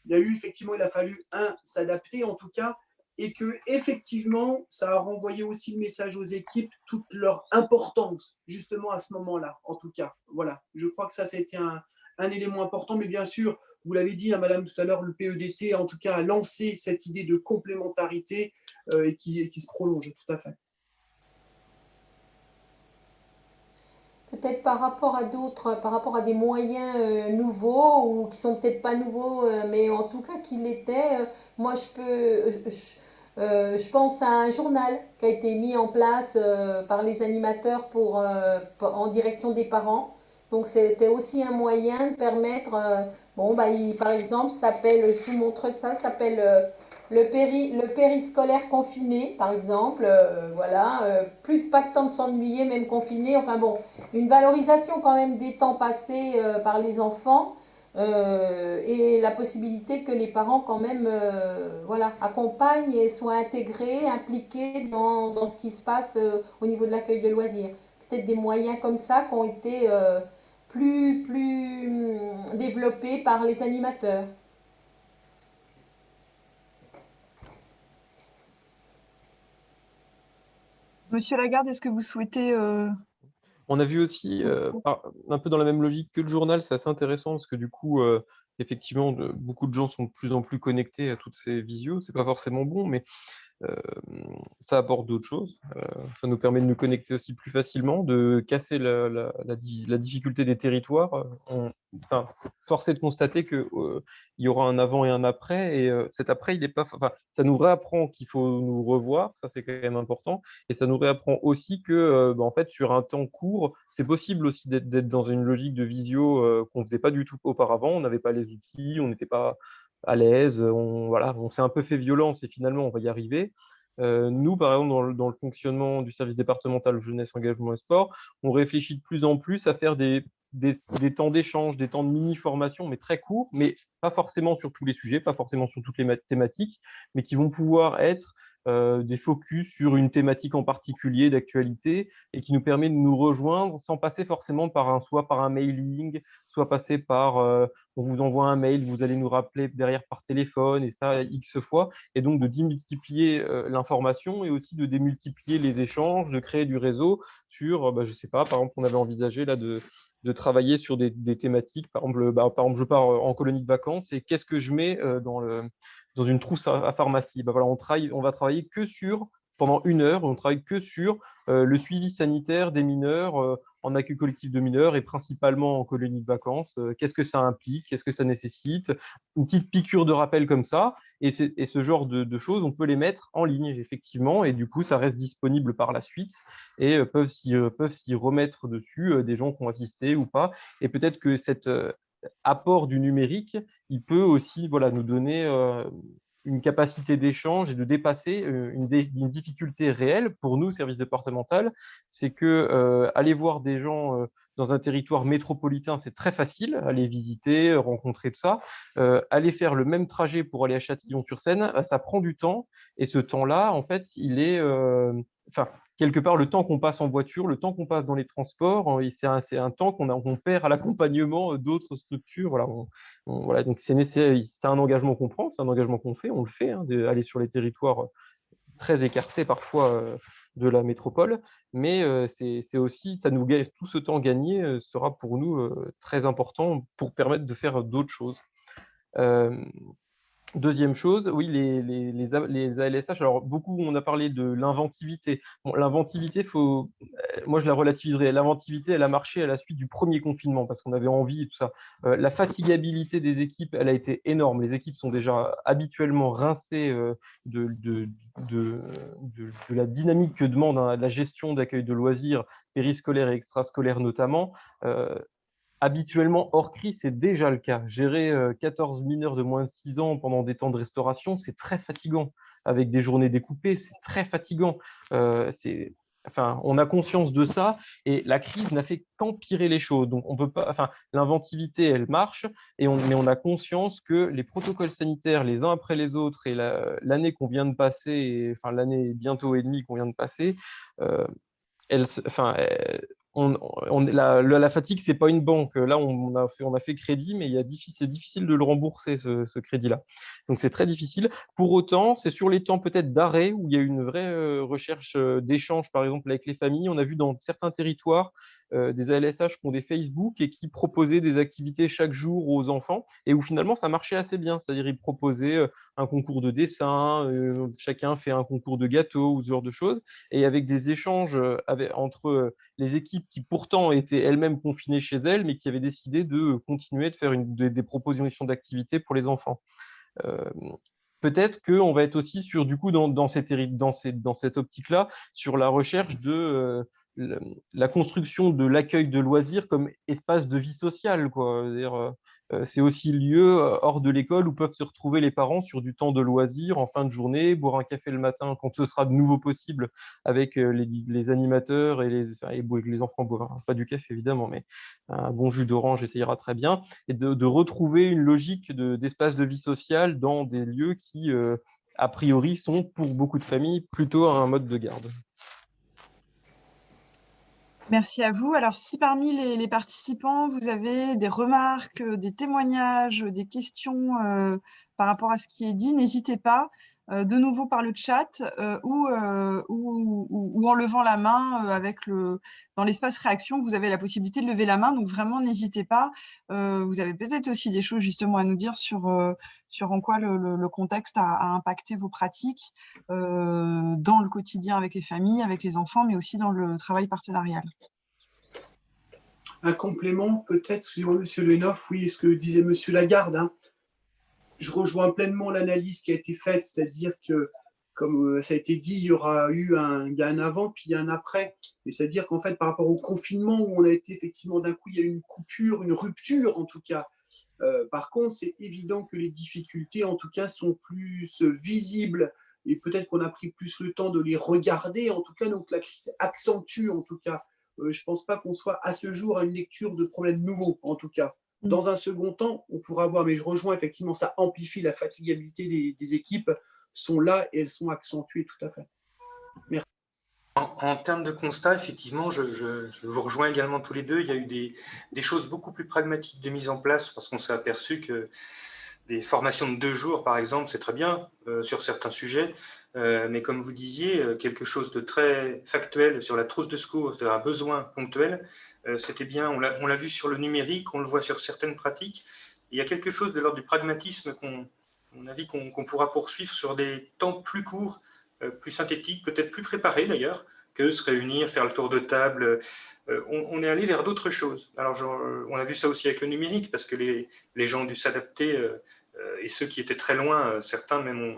S3: Il a fallu, s'adapter en tout cas, et que effectivement, ça a renvoyé aussi le message aux équipes, toute leur importance, justement à ce moment-là, en tout cas. Voilà, je crois que ça a été un élément important, mais bien sûr, vous l'avez dit, hein, madame, tout à l'heure, le PEDT, en tout cas, a lancé cette idée de complémentarité et qui se prolonge, tout à fait.
S2: Peut-être par rapport à d'autres, par rapport à des moyens nouveaux ou qui sont peut-être pas nouveaux, mais en tout cas qu'ils l'étaient. Moi, je pense à un journal qui a été mis en place par les animateurs en direction des parents. Donc, c'était aussi un moyen de permettre. Bon, bah, par exemple, s'appelle, je vous montre ça, s'appelle le périscolaire confiné, par exemple. Voilà, pas de temps de s'ennuyer, même confiné. Enfin bon, une valorisation quand même des temps passés par les enfants et la possibilité que les parents quand même voilà, accompagnent et soient intégrés, impliqués dans ce qui se passe au niveau de l'accueil de loisirs. Peut-être des moyens comme ça qui ont été plus développés par les animateurs.
S5: Monsieur Lagarde, est-ce que vous souhaitez
S4: On a vu aussi, un peu dans la même logique que le journal, c'est assez intéressant parce que du coup, effectivement, beaucoup de gens sont de plus en plus connectés à toutes ces visios. C'est pas forcément bon, mais ça apporte d'autres choses. Ça nous permet de nous connecter aussi plus facilement, de casser la difficulté des territoires. Enfin, force est de constater qu'il y aura un avant et un après, et cet après, il est pas, enfin, ça nous réapprend qu'il faut nous revoir, ça c'est quand même important, et ça nous réapprend aussi que, en fait, sur un temps court, c'est possible aussi d'être dans une logique de visio qu'on ne faisait pas du tout auparavant. On n'avait pas les outils, on n'était pas à l'aise, voilà, on s'est un peu fait violence et finalement on va y arriver. Nous, par exemple, dans le fonctionnement du service départemental jeunesse, engagement et sport, on réfléchit de plus en plus à faire des temps d'échange, des temps de mini-formation, mais très courts, mais pas forcément sur tous les sujets, pas forcément sur toutes les thématiques, mais qui vont pouvoir être des focus sur une thématique en particulier d'actualité et qui nous permet de nous rejoindre sans passer forcément soit par un mailing, soit passer par on vous envoie un mail, vous allez nous rappeler derrière par téléphone, et ça X fois, et donc de démultiplier l'information et aussi de démultiplier les échanges, de créer du réseau sur, je sais pas, par exemple, on avait envisagé là de travailler sur des thématiques, par exemple, je pars en colonie de vacances, et qu'est-ce que je mets dans une trousse à pharmacie? Voilà, on va travailler que sur, pendant 1 heure, on travaille que sur le suivi sanitaire des mineurs en accueil collectif de mineurs et principalement en colonie de vacances. Qu'est-ce que ça implique? Qu'est-ce que ça nécessite? Une petite piqûre de rappel comme ça. Et ce genre de choses, on peut les mettre en ligne, effectivement. Et du coup, ça reste disponible par la suite et peuvent s'y remettre dessus des gens qui ont assisté ou pas. Et peut-être que cet apport du numérique, il peut aussi voilà, nous donner une capacité d'échange et de dépasser une difficulté réelle pour nous, service départemental. C'est que aller voir des gens dans un territoire métropolitain, c'est très facile, aller visiter, rencontrer tout ça. Aller faire le même trajet pour aller à Châtillon-sur-Seine, ça prend du temps, et ce temps-là, en fait, il est enfin, quelque part, le temps qu'on passe en voiture, le temps qu'on passe dans les transports, c'est un temps qu'on perd à l'accompagnement d'autres structures. Voilà, voilà, donc c'est un engagement qu'on prend, c'est un engagement qu'on fait, on le fait, hein, d'aller sur les territoires très écartés parfois de la métropole, mais c'est aussi, tout ce temps gagné sera pour nous très important pour permettre de faire d'autres choses. Deuxième chose, oui, les ALSH, alors beaucoup, on a parlé de l'inventivité. Bon, l'inventivité, moi je la relativiserai. L'inventivité, elle a marché à la suite du premier confinement parce qu'on avait envie et tout ça. La fatigabilité des équipes, elle a été énorme. Les équipes sont déjà habituellement rincées de, de, de la dynamique que demande la gestion d'accueil de loisirs périscolaires et extrascolaires notamment. Habituellement, hors crise, c'est déjà le cas. Gérer 14 mineurs de moins de 6 ans pendant des temps de restauration, c'est très fatigant. Avec des journées découpées, c'est très fatigant. On a conscience de ça et la crise n'a fait qu'empirer les choses. Donc, on peut pas, l'inventivité, elle marche, mais on a conscience que les protocoles sanitaires, les uns après les autres, et l'année qu'on vient de passer, l'année bientôt et demie qu'on vient de passer, euh, elle, enfin, la fatigue, c'est pas une banque. Là, on a fait crédit, mais c'est difficile de le rembourser, ce crédit-là. Donc, c'est très difficile. Pour autant, c'est sur les temps peut-être d'arrêt où il y a une vraie recherche d'échange, par exemple, avec les familles. On a vu dans certains territoires des ALSH qui ont des Facebook et qui proposaient des activités chaque jour aux enfants et où finalement, ça marchait assez bien. C'est-à-dire, ils proposaient un concours de dessin, chacun fait un concours de gâteau ou ce genre de choses. Et avec des échanges entre les équipes qui pourtant étaient elles-mêmes confinées chez elles, mais qui avaient décidé de continuer de faire des propositions d'activités pour les enfants. Euh, Peut-être qu'on va être aussi sur, du coup, dans cette optique-là, sur la recherche de la construction de l'accueil de loisirs comme espace de vie sociale, quoi. C'est-à-dire, c'est aussi lieu hors de l'école où peuvent se retrouver les parents sur du temps de loisirs en fin de journée, boire un café le matin quand ce sera de nouveau possible avec les animateurs et les enfants boivent pas du café évidemment, mais un bon jus d'orange, ça ira très bien et de retrouver une logique d'espace de vie sociale dans des lieux qui, a priori, sont pour beaucoup de familles plutôt un mode de garde.
S5: Merci à vous. Alors, si parmi les participants, vous avez des remarques, des témoignages, des questions par rapport à ce qui est dit, n'hésitez pas, de nouveau par le chat ou en levant la main dans l'espace réaction, vous avez la possibilité de lever la main. Donc, vraiment, n'hésitez pas. Vous avez peut-être aussi des choses justement à nous dire sur en quoi le contexte a impacté vos pratiques dans le quotidien avec les familles, avec les enfants, mais aussi dans le travail partenarial.
S3: Un complément, peut-être, excusez-moi, Monsieur Lenoff, oui, ce que disait Monsieur Lagarde. Hein. Je rejoins pleinement l'analyse qui a été faite, c'est-à-dire que, comme ça a été dit, il y aura eu il y a un avant, puis il y a un après. Et c'est-à-dire qu'en fait, par rapport au confinement, où on a été effectivement d'un coup, il y a eu une coupure, une rupture en tout cas. Par contre, c'est évident que les difficultés, en tout cas, sont plus visibles et peut-être qu'on a pris plus le temps de les regarder. En tout cas, donc la crise accentue, en tout cas. Je ne pense pas qu'on soit à ce jour à une lecture de problèmes nouveaux, en tout cas. Dans un second temps, on pourra voir, mais je rejoins effectivement, ça amplifie la fatigabilité des équipes, sont là et elles sont accentuées tout à fait. Merci.
S1: En termes de constat, effectivement, je vous rejoins également tous les deux. Il y a eu des choses beaucoup plus pragmatiques de mise en place parce qu'on s'est aperçu que les formations de 2 jours, par exemple, c'est très bien sur certains sujets, mais comme vous disiez, quelque chose de très factuel sur la trousse de secours, un besoin ponctuel, c'était bien. On l'a vu sur le numérique, on le voit sur certaines pratiques. Il y a quelque chose de l'ordre du pragmatisme qu'on pourra poursuivre sur des temps plus courts, plus synthétiques, peut-être plus préparés d'ailleurs, que se réunir, faire le tour de table. On est allé vers d'autres choses. Alors, on a vu ça aussi avec le numérique, parce que les gens ont dû s'adapter, et ceux qui étaient très loin, certains même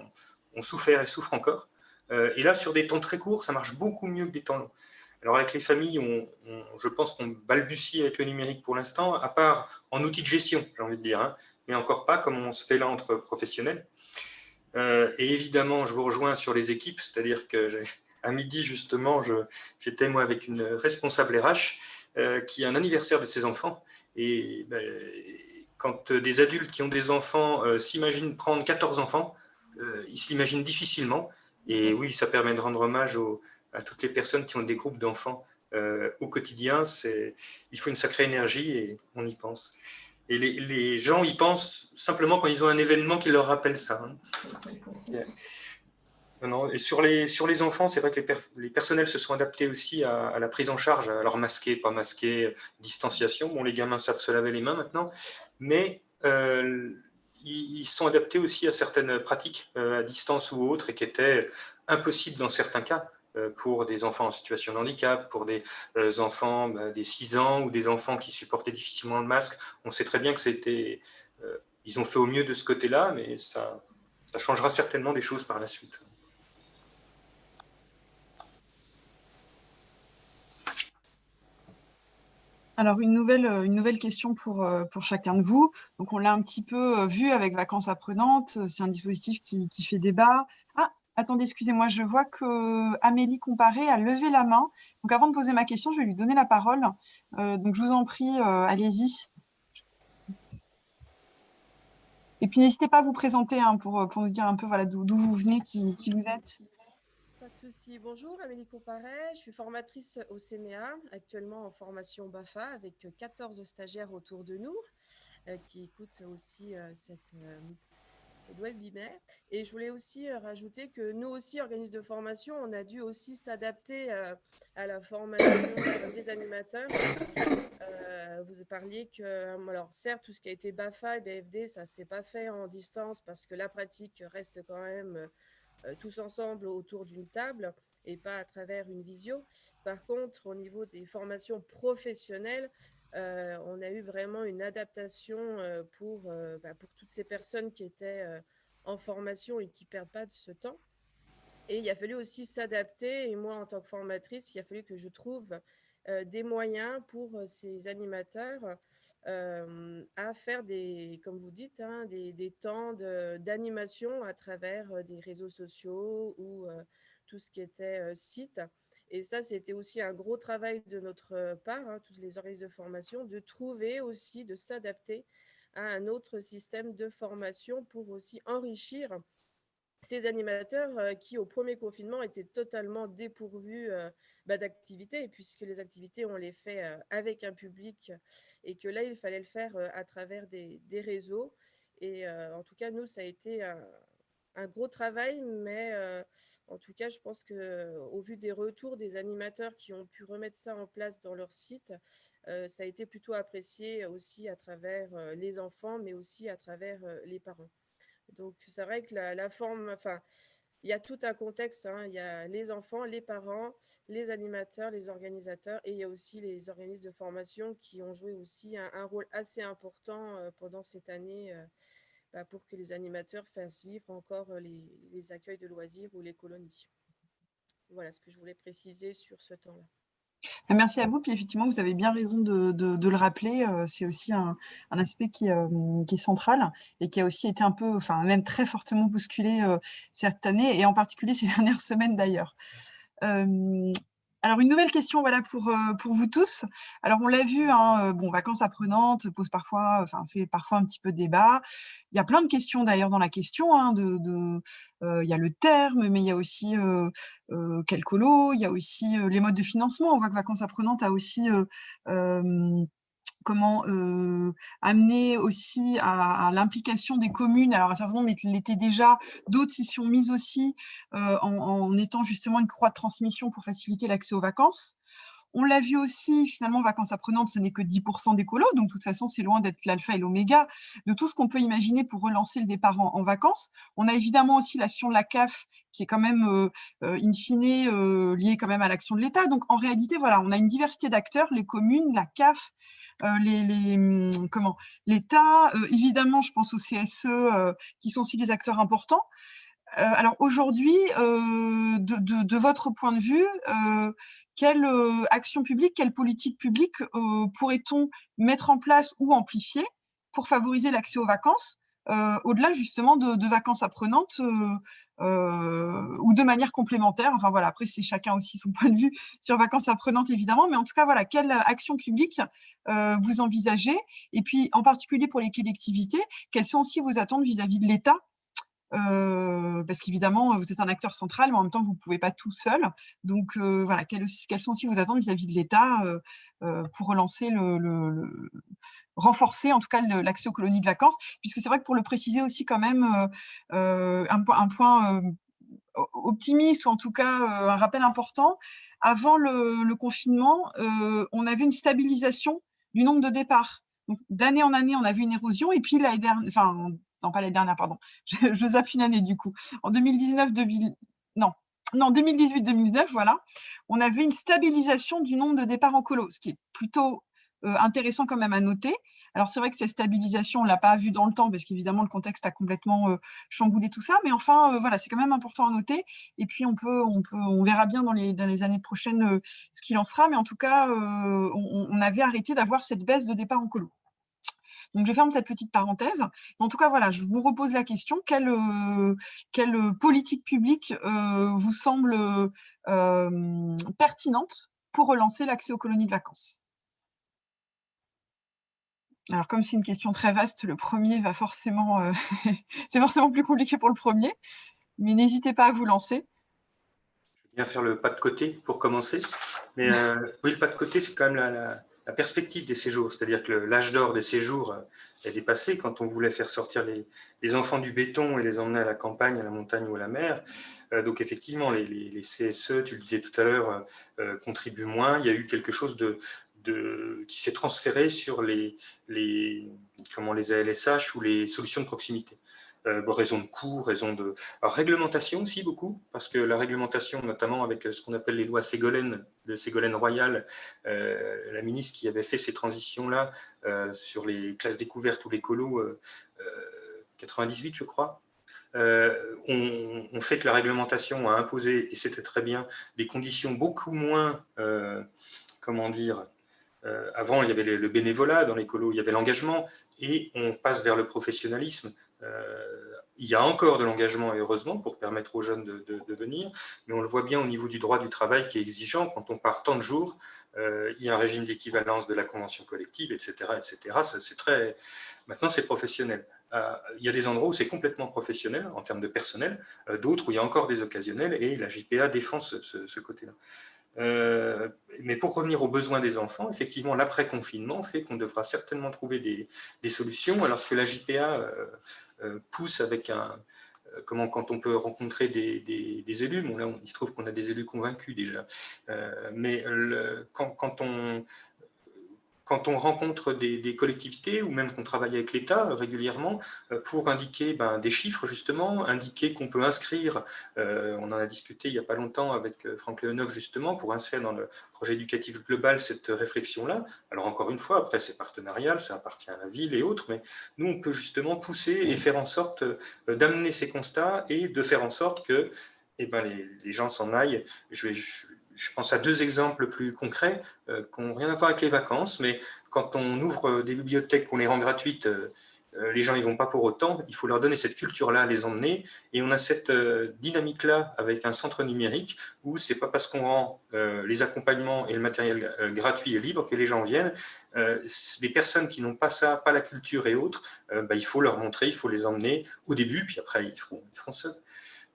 S1: ont souffert et souffrent encore. Et là, sur des temps très courts, ça marche beaucoup mieux que des temps longs. Alors, avec les familles, je pense qu'on balbutie avec le numérique pour l'instant, à part en outil de gestion, j'ai envie de dire, hein, mais encore pas comme on se fait là entre professionnels. Et évidemment, je vous rejoins sur les équipes, c'est-à-dire qu'à midi, justement, j'étais moi avec une responsable RH qui a un anniversaire de ses enfants. Et quand des adultes qui ont des enfants s'imaginent prendre 14 enfants, ils s'imaginent difficilement. Et oui, ça permet de rendre hommage à toutes les personnes qui ont des groupes d'enfants au quotidien. Il faut une sacrée énergie et on y pense. Et les gens y pensent simplement quand ils ont un événement qui leur rappelle ça. Hein. Non, et sur les enfants, c'est vrai que les personnels se sont adaptés aussi à la prise en charge, alors masquer, pas masquer, distanciation. Bon, les gamins savent se laver les mains maintenant, mais ils sont adaptés aussi à certaines pratiques à distance ou autres et qui étaient impossibles dans certains cas pour des enfants en situation de handicap, pour des enfants des 6 ans ou des enfants qui supportaient difficilement le masque. On sait très bien que ils ont fait au mieux de ce côté-là, mais ça changera certainement des choses par la suite.
S5: Alors, une nouvelle question pour chacun de vous. Donc, on l'a un petit peu vu avec Vacances apprenantes. C'est un dispositif qui fait débat. Ah, attendez, excusez-moi, je vois que Amélie Comparé a levé la main. Donc, avant de poser ma question, je vais lui donner la parole. Donc, je vous en prie, allez-y. Et puis, n'hésitez pas à vous présenter pour nous dire un peu voilà, d'où vous venez, qui vous êtes.
S6: Pas de souci. Bonjour, Amélie Comparet. Je suis formatrice au CMEA, actuellement en formation BAFA avec 14 stagiaires autour de nous qui écoutent aussi cette webinaire. Et je voulais aussi rajouter que nous aussi, organismes de formation, on a dû aussi s'adapter à la formation des animateurs. Vous parliez que, alors certes, tout ce qui a été BAFA et BFD, ça ne s'est pas fait en distance parce que la pratique reste quand même tous ensemble autour d'une table et pas à travers une visio. Par contre, au niveau des formations professionnelles, on a eu vraiment une adaptation pour toutes ces personnes qui étaient en formation et qui ne perdent pas de ce temps. Et il a fallu aussi s'adapter. Et moi, en tant que formatrice, il a fallu que je trouve des moyens pour ces animateurs à faire comme vous dites, des temps d'animation à travers des réseaux sociaux ou tout ce qui était site. Et ça, c'était aussi un gros travail de notre part, tous les organismes de formation, de trouver aussi, de s'adapter à un autre système de formation pour aussi enrichir ces animateurs qui, au premier confinement, étaient totalement dépourvus d'activités, puisque les activités, on les fait avec un public et que là, il fallait le faire à travers des réseaux. Et en tout cas, nous, ça a été un gros travail, mais en tout cas, je pense qu'au vu des retours des animateurs qui ont pu remettre ça en place dans leur site, ça a été plutôt apprécié aussi à travers les enfants, mais aussi à travers les parents. Donc, c'est vrai que la forme, enfin, il y a tout un contexte. Il y a les enfants, les parents, les animateurs, les organisateurs, et il y a aussi les organismes de formation qui ont joué aussi un rôle assez important pendant cette année pour que les animateurs fassent vivre encore les accueils de loisirs ou les colonies. Voilà ce que je voulais préciser sur ce temps-là.
S5: Merci à vous. Puis effectivement, vous avez bien raison de le rappeler. C'est aussi un aspect qui est central et qui a aussi été un peu, enfin même très fortement bousculé cette année et en particulier ces dernières semaines d'ailleurs. Alors, une nouvelle question voilà, pour vous tous. Alors, on l'a vu, Vacances apprenantes fait parfois un petit peu débat. Il y a plein de questions d'ailleurs dans la question. Il y a le terme, mais il y a aussi quel colo, il y a aussi les modes de financement. On voit que Vacances apprenantes a aussi amener aussi à l'implication des communes. Alors, un certain nombre l'étaient déjà, d'autres s'y sont mises aussi en étant justement une croix de transmission pour faciliter l'accès aux vacances. On l'a vu aussi, finalement, Vacances apprenantes, ce n'est que 10% des colos, donc de toute façon, c'est loin d'être l'alpha et l'oméga de tout ce qu'on peut imaginer pour relancer le départ en vacances. On a évidemment aussi l'action de la CAF, qui est quand même, in fine, liée quand même à l'action de l'État. Donc, en réalité, voilà, on a une diversité d'acteurs, les communes, la CAF, l'État, évidemment, je pense au CSE, qui sont aussi des acteurs importants. Alors aujourd'hui, de votre point de vue, quelle action publique, quelle politique publique pourrait-on mettre en place ou amplifier pour favoriser l'accès aux vacances, au-delà justement de Vacances apprenantes ou de manière complémentaire. Enfin voilà, après c'est chacun aussi son point de vue sur Vacances apprenantes évidemment, mais en tout cas voilà, quelle action publique vous envisagez, et puis en particulier pour les collectivités, quelles sont aussi vos attentes vis-à-vis de l'État? Parce qu'évidemment, vous êtes un acteur central, mais en même temps, vous ne pouvez pas tout seul. Donc, voilà, quelles sont aussi vos attentes vis-à-vis de l'État pour relancer renforcer en tout cas l'accès aux colonies de vacances, puisque c'est vrai que pour le préciser aussi quand même, un point optimiste, ou en tout cas un rappel important, avant le confinement, on avait une stabilisation du nombre de départs. Donc, d'année en année, on a vu une érosion, et puis non, pas l'année dernière, pardon, je zappe une année du coup. En 2018-2019, voilà, on avait une stabilisation du nombre de départs en colo, ce qui est plutôt intéressant quand même à noter. Alors, c'est vrai que cette stabilisation, on ne l'a pas vue dans le temps, parce qu'évidemment, le contexte a complètement chamboulé tout ça. Mais enfin, voilà, c'est quand même important à noter. Et puis, on verra bien dans les années prochaines ce qu'il en sera. Mais en tout cas, on avait arrêté d'avoir cette baisse de départ en colo. Donc, je ferme cette petite parenthèse. En tout cas, voilà, je vous repose la question. Quelle politique publique vous semble pertinente pour relancer l'accès aux colonies de vacances? Alors, comme c'est une question très vaste, le premier va forcément… c'est forcément plus compliqué pour le premier, mais n'hésitez pas à vous lancer.
S1: Je vais bien faire le pas de côté pour commencer. Mais oui, le pas de côté, c'est quand même la perspective des séjours. C'est-à-dire que l'âge d'or des séjours est dépassé quand on voulait faire sortir les enfants du béton et les emmener à la campagne, à la montagne ou à la mer. Donc effectivement, les CSE, tu le disais tout à l'heure, contribuent moins. Il y a eu quelque chose qui s'est transféré sur les ALSH ou les solutions de proximité. Raison de coût, raison de… Alors, réglementation aussi beaucoup, parce que la réglementation, notamment avec ce qu'on appelle les lois Ségolène, de Ségolène Royal, la ministre qui avait fait ces transitions-là sur les classes découvertes ou les colos, 98 je crois, on fait que la réglementation a imposé, et c'était très bien, des conditions beaucoup moins, avant, il y avait le bénévolat dans les colos, il y avait l'engagement, et on passe vers le professionnalisme. Il y a encore de l'engagement, et heureusement, pour permettre aux jeunes de venir, mais on le voit bien au niveau du droit du travail qui est exigeant. Quand on part tant de jours, il y a un régime d'équivalence de la convention collective, etc. Ça, c'est très… Maintenant, c'est professionnel. Il y a des endroits où c'est complètement professionnel en termes de personnel, d'autres où il y a encore des occasionnels, et la JPA défend ce côté-là. Mais pour revenir aux besoins des enfants, effectivement, l'après-confinement fait qu'on devra certainement trouver des solutions, alors que la JPA pousse avec quand on peut rencontrer des élus, bon là il se trouve qu'on a des élus convaincus déjà, mais quand on rencontre des collectivités ou même qu'on travaille avec l'État régulièrement pour indiquer des chiffres justement, indiquer qu'on peut inscrire, on en a discuté il n'y a pas longtemps avec Franck Léonov justement, pour inscrire dans le projet éducatif global cette réflexion-là. Alors encore une fois, après c'est partenarial, ça appartient à la ville et autres, mais nous on peut justement pousser et faire en sorte d'amener ces constats et de faire en sorte que les gens s'en aillent. Je pense à deux exemples plus concrets qui n'ont rien à voir avec les vacances, mais quand on ouvre des bibliothèques, qu'on les rend gratuites, les gens n'y vont pas pour autant. Il faut leur donner cette culture-là, les emmener. Et on a cette dynamique-là avec un centre numérique où c'est pas parce qu'on rend les accompagnements et le matériel gratuit et libre que les gens viennent. Les personnes qui n'ont pas ça, pas la culture et autres, il faut leur montrer, il faut les emmener au début, puis après ils feront ça.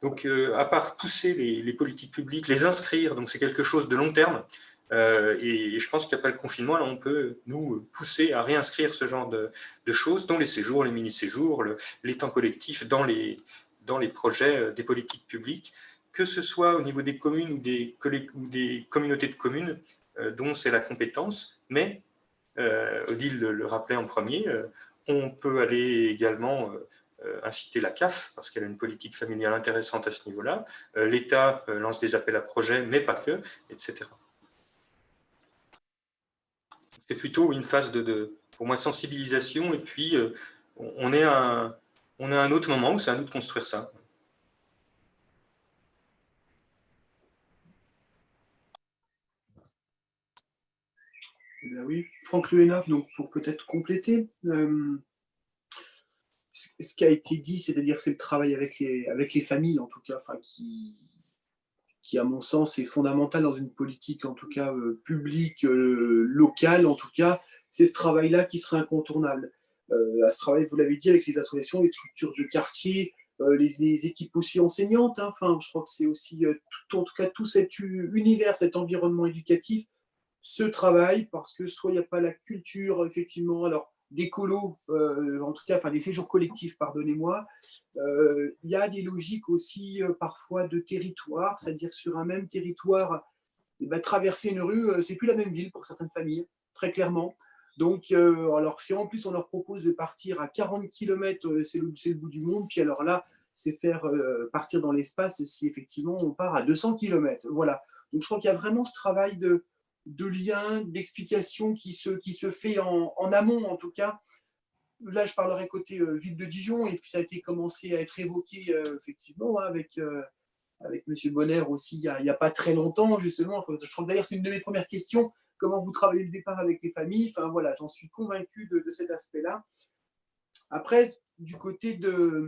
S1: Donc, à part pousser les politiques publiques, les inscrire, donc c'est quelque chose de long terme. Et je pense qu'après le confinement, là, on peut nous pousser à réinscrire ce genre de choses, dont les séjours, les mini-séjours, les temps collectifs, dans les projets des politiques publiques, que ce soit au niveau des communes ou des communautés de communes, dont c'est la compétence. Mais, Odile le rappelait en premier, on peut aller également… inciter la CAF, parce qu'elle a une politique familiale intéressante à ce niveau-là. L'État lance des appels à projets, mais pas que, etc. C'est plutôt une phase pour moi, sensibilisation, et puis on est à un autre moment où c'est à nous de construire ça.
S3: Oui, Franck Léonov, donc pour peut-être compléter, ce qui a été dit, c'est-à-dire c'est le travail avec les familles, en tout cas, qui, à mon sens, est fondamental dans une politique, en tout cas, publique, locale, en tout cas, c'est ce travail-là qui serait incontournable. À ce travail, vous l'avez dit, avec les associations, les structures de quartier, les équipes aussi enseignantes, hein, je crois que c'est aussi, en tout cas, tout cet univers, cet environnement éducatif, ce travail, parce que soit il n'y a pas la culture, effectivement, alors des colos, en tout cas, des séjours collectifs, pardonnez-moi, il y a des logiques aussi parfois de territoire, c'est-à-dire sur un même territoire, traverser une rue, c'est plus la même ville pour certaines familles, très clairement. Donc, alors si en plus on leur propose de partir à 40 km, c'est le bout du monde, puis alors là, c'est faire partir dans l'espace si effectivement on part à 200 km. Voilà. Donc, je crois qu'il y a vraiment ce travail de lien, d'explication qui se fait en amont, en tout cas. Là, je parlerai côté ville de Dijon, et puis ça a été commencé à être évoqué effectivement avec M. Bonner aussi il y a pas très longtemps, justement. Je crois que d'ailleurs, c'est une de mes premières questions. Comment vous travaillez le départ avec les familles? Enfin, voilà, j'en suis convaincu de cet aspect-là. Après, du côté de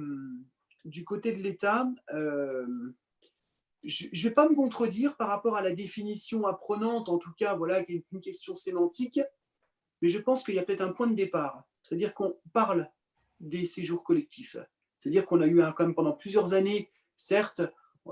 S3: l'État, je ne vais pas me contredire par rapport à la définition apprenante, en tout cas, voilà, qui est une question sémantique, mais je pense qu'il y a peut-être un point de départ. C'est-à-dire qu'on parle des séjours collectifs. C'est-à-dire qu'on a eu quand même pendant plusieurs années, certes,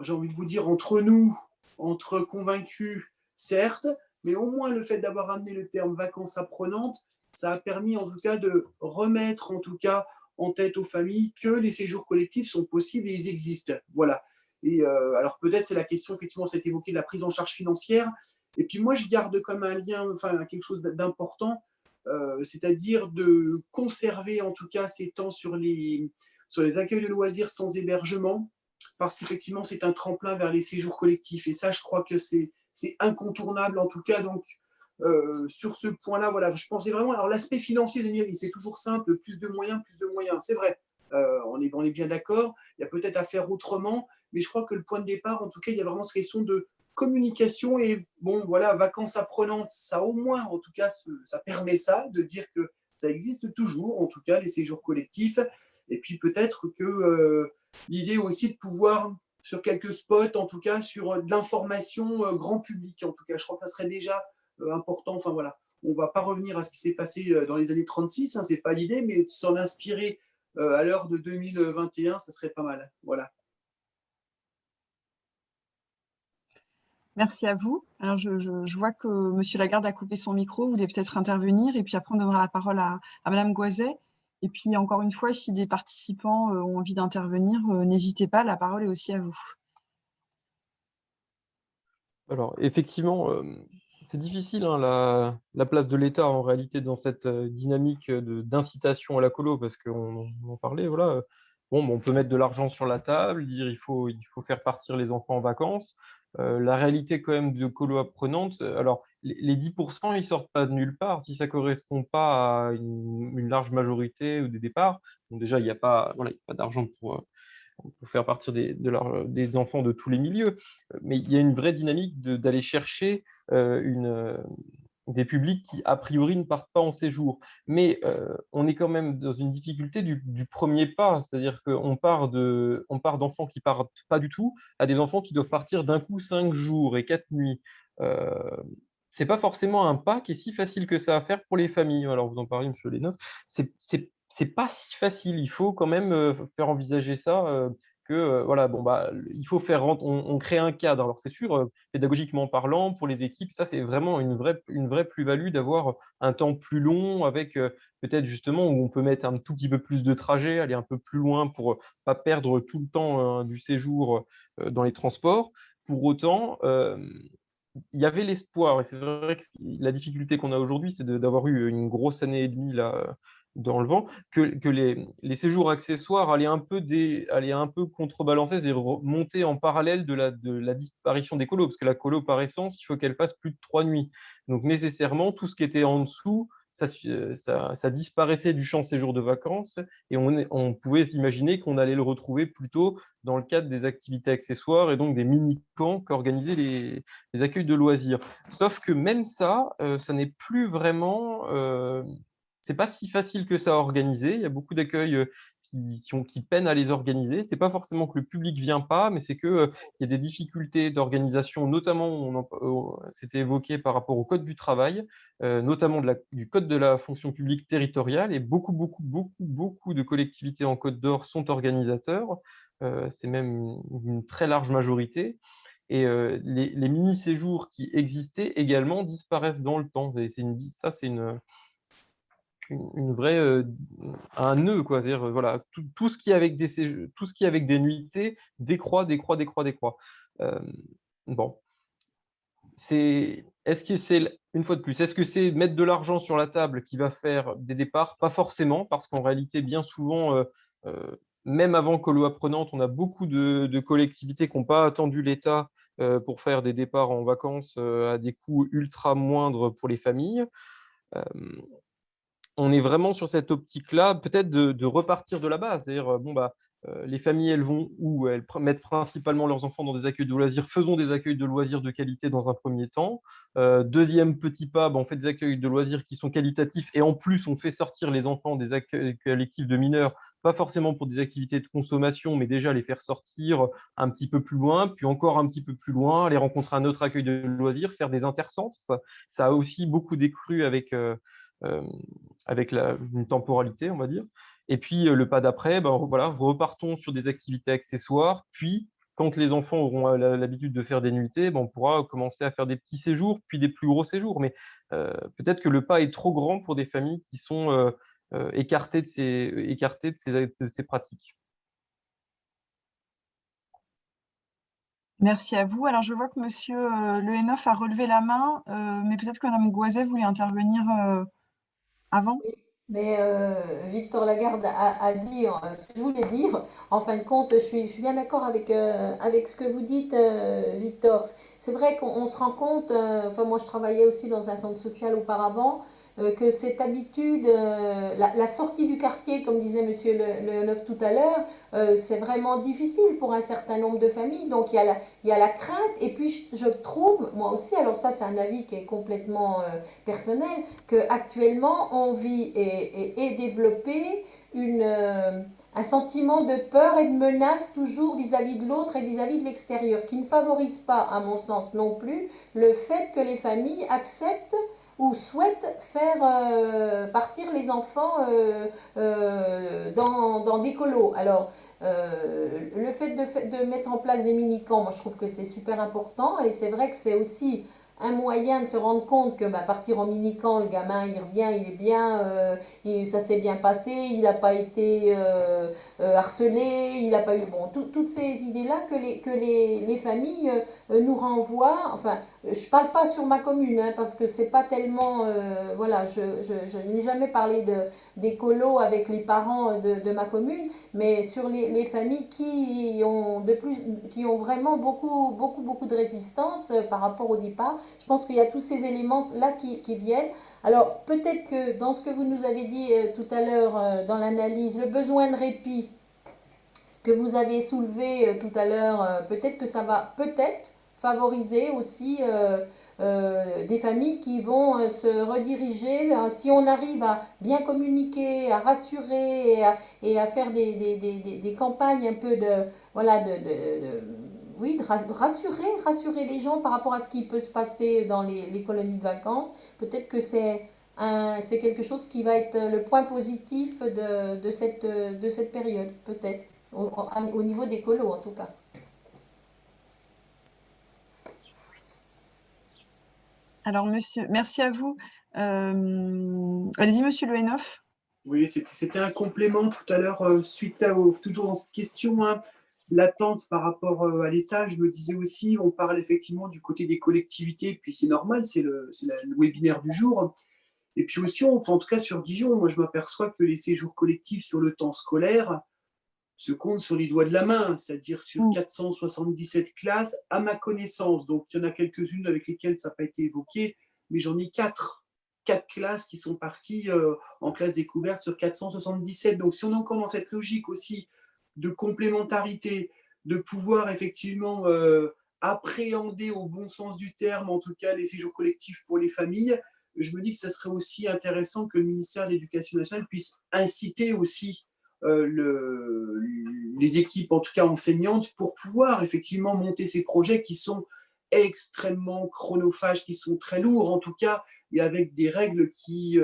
S3: j'ai envie de vous dire entre nous, entre convaincus, certes, mais au moins le fait d'avoir amené le terme vacances apprenantes, ça a permis en tout cas de remettre en tout cas en tête aux familles que les séjours collectifs sont possibles et ils existent. Voilà. Et alors peut-être c'est la question, effectivement, c'est évoqué de la prise en charge financière. Et puis moi, je garde comme un lien, enfin quelque chose d'important, c'est-à-dire de conserver en tout cas ces temps sur les accueils de loisirs sans hébergement, parce qu'effectivement, c'est un tremplin vers les séjours collectifs. Et ça, je crois que c'est incontournable en tout cas. Donc, sur ce point-là, voilà, je pensais vraiment. Alors, l'aspect financier de mairie, c'est toujours simple, plus de moyens, c'est vrai. On est bien d'accord. Il y a peut-être à faire autrement, mais je crois que le point de départ, en tout cas, il y a vraiment cette question de communication. Et bon, voilà, vacances apprenantes, ça au moins, en tout cas, ça permet ça, de dire que ça existe toujours, en tout cas, les séjours collectifs. Et puis peut-être que l'idée aussi de pouvoir, sur quelques spots, en tout cas, sur de l'information grand public, en tout cas, je crois que ça serait déjà important. Enfin voilà, on ne va pas revenir à ce qui s'est passé dans les années 36, hein, ce n'est pas l'idée, mais s'en inspirer à l'heure de 2021, ça serait pas mal. Voilà.
S5: Merci à vous. Alors, je vois que M. Lagarde a coupé son micro, vous voulez peut-être intervenir, et puis après, on donnera la parole à Mme Goiset. Et puis, encore une fois, si des participants ont envie d'intervenir, n'hésitez pas, la parole est aussi à vous.
S4: Alors, effectivement, c'est difficile, hein, la place de l'État en réalité dans cette dynamique d'incitation à la colo, parce qu'on en parlait, voilà. Bon, on peut mettre de l'argent sur la table, dire il faut faire partir les enfants en vacances. La réalité quand même de colo apprenante, alors les 10%, ils sortent pas de nulle part. Si ça correspond pas à une large majorité ou des départs, bon, déjà, il n'y a pas, voilà, il y a pas d'argent pour faire partir des enfants de tous les milieux. Mais il y a une vraie dynamique d'aller chercher des publics qui, a priori, ne partent pas en séjour. Mais on est quand même dans une difficulté du premier pas, c'est-à-dire qu'on part d'enfants qui partent pas du tout à des enfants qui doivent partir d'un coup 5 jours et 4 nuits. C'est pas forcément un pas qui est si facile que ça à faire pour les familles. Alors, vous en parlez, M. Lénov, c'est pas si facile. Il faut quand même faire envisager ça, voilà, bon, bah, il faut on crée un cadre. Alors, c'est sûr, pédagogiquement parlant, pour les équipes, ça, c'est vraiment une vraie plus-value d'avoir un temps plus long avec peut-être justement où on peut mettre un tout petit peu plus de trajet, aller un peu plus loin pour pas perdre tout le temps du séjour dans les transports. Pour autant, il y avait l'espoir, et c'est vrai que la difficulté qu'on a aujourd'hui, c'est d'avoir eu une grosse année et demie là, dans le vent, que les séjours accessoires allaient un peu contrebalancer, c'est-à-dire monter en parallèle de la disparition des colos, parce que la colo, par essence, il faut qu'elle fasse plus de 3 nuits. Donc nécessairement, tout ce qui était en dessous, ça disparaissait du champ séjour de vacances, et on pouvait s'imaginer qu'on allait le retrouver plutôt dans le cadre des activités accessoires et donc des mini-camps qu'organisaient les accueils de loisirs. Sauf que même ça, ça n'est plus vraiment, c'est pas si facile que ça à organiser. Il y a beaucoup d'accueils qui peinent à les organiser. C'est pas forcément que le public vient pas, mais c'est que il y a des difficultés d'organisation, notamment, c'était évoqué par rapport au code du travail, notamment du code de la fonction publique territoriale, et beaucoup de collectivités en Côte d'Or sont organisateurs. C'est même une très large majorité. Et les mini-séjours qui existaient également disparaissent dans le temps. Ça, c'est une vraie un nœud, quoi. C'est-à-dire, voilà, tout ce qui est avec tout ce qui est avec des nuitées décroît. Bon, est-ce que c'est, une fois de plus, est-ce que c'est mettre de l'argent sur la table qui va faire des départs? Pas forcément, parce qu'en réalité, bien souvent, euh, même avant que loi prenante, on a beaucoup de collectivités qui n'ont pas attendu l'État pour faire des départs en vacances à des coûts ultra moindres pour les familles. Euh, on est vraiment sur cette optique-là, peut-être de repartir de la base. C'est-à-dire, bon, bah, les familles, elles vont où? Elles mettent principalement leurs enfants dans des accueils de loisirs. Faisons des accueils de loisirs de qualité dans un premier temps. Deuxième petit pas, bah, on fait des accueils de loisirs qui sont qualitatifs et en plus, on fait sortir les enfants des accueils collectifs de mineurs, pas forcément pour des activités de consommation, mais déjà les faire sortir un petit peu plus loin, puis encore un petit peu plus loin, aller rencontrer un autre accueil de loisirs, faire des intercentres. Ça a aussi beaucoup décru euh, avec une temporalité, on va dire. Et puis le pas d'après, ben, voilà, repartons sur des activités accessoires. Puis, quand les enfants auront l'habitude de faire des nuitées, ben, on pourra commencer à faire des petits séjours, puis des plus gros séjours. Mais peut-être que le pas est trop grand pour des familles qui sont écartées de ces pratiques.
S5: Merci à vous. Alors, je vois que Monsieur Le Hennoff a relevé la main, mais peut-être que Mme Goiset voulait intervenir avant.
S2: Mais Victor Lagarde a dit ce que je voulais dire. En fin de compte, je suis bien d'accord avec ce que vous dites, Victor. C'est vrai qu'on se rend compte, enfin moi je travaillais aussi dans un centre social auparavant, que cette habitude, la sortie du quartier, comme disait Monsieur Le Neuf tout à l'heure, c'est vraiment difficile pour un certain nombre de familles. Donc il y a la crainte, et puis je trouve, moi aussi, alors ça c'est un avis qui est complètement personnel, qu'actuellement on vit et développé un sentiment de peur et de menace toujours vis-à-vis de l'autre et vis-à-vis de l'extérieur, qui ne favorise pas, à mon sens non plus, le fait que les familles acceptent ou souhaitent faire partir les enfants dans des colos. Alors, le fait de mettre en place des mini-camps, moi je trouve que c'est super important, et c'est vrai que c'est aussi un moyen de se rendre compte que bah, partir en mini-camp, le gamin il revient, il est bien, ça s'est bien passé, il n'a pas été harcelé, il n'a pas eu. Bon, toutes ces idées-là que les familles nous renvoient. Enfin, je ne parle pas sur ma commune, hein, parce que c'est pas tellement. Voilà, je n'ai jamais parlé des colos avec les parents de ma commune, mais sur les familles qui ont vraiment beaucoup de résistance par rapport au départ. Je pense qu'il y a tous ces éléments-là qui viennent. Alors, peut-être que dans ce que vous nous avez dit tout à l'heure dans l'analyse, le besoin de répit que vous avez soulevé tout à l'heure, peut-être que ça va peut-être favoriser aussi des familles qui vont se rediriger. Si on arrive à bien communiquer, à rassurer et à faire des campagnes un peu de, voilà, oui, de rassurer les gens par rapport à ce qui peut se passer dans les colonies de vacances, peut-être que c'est quelque chose qui va être le point positif de cette période, peut-être, au niveau des colos en tout cas.
S5: Alors, monsieur, merci à vous. Allez-y, Monsieur Le Hennoff.
S3: Oui, c'était un complément tout à l'heure, suite toujours dans cette question, hein, l'attente par rapport à l'État. Je me disais aussi, on parle effectivement du côté des collectivités, puis c'est normal, c'est le webinaire du jour. Et puis aussi, en tout cas sur Dijon, moi je m'aperçois que les séjours collectifs sur le temps scolaire se comptent sur les doigts de la main, c'est-à-dire sur 477 classes, à ma connaissance. Donc il y en a quelques-unes avec lesquelles ça n'a pas été évoqué, mais j'en ai 4 classes qui sont parties en classe découverte sur 477. Donc si on est encore dans cette logique aussi de complémentarité, de pouvoir effectivement appréhender au bon sens du terme, en tout cas les séjours collectifs pour les familles, je me dis que ça serait aussi intéressant que le ministère de l'Éducation nationale puisse inciter aussi les équipes, en tout cas enseignantes, pour pouvoir effectivement monter ces projets qui sont extrêmement chronophages, qui sont très lourds en tout cas, et avec des règles qui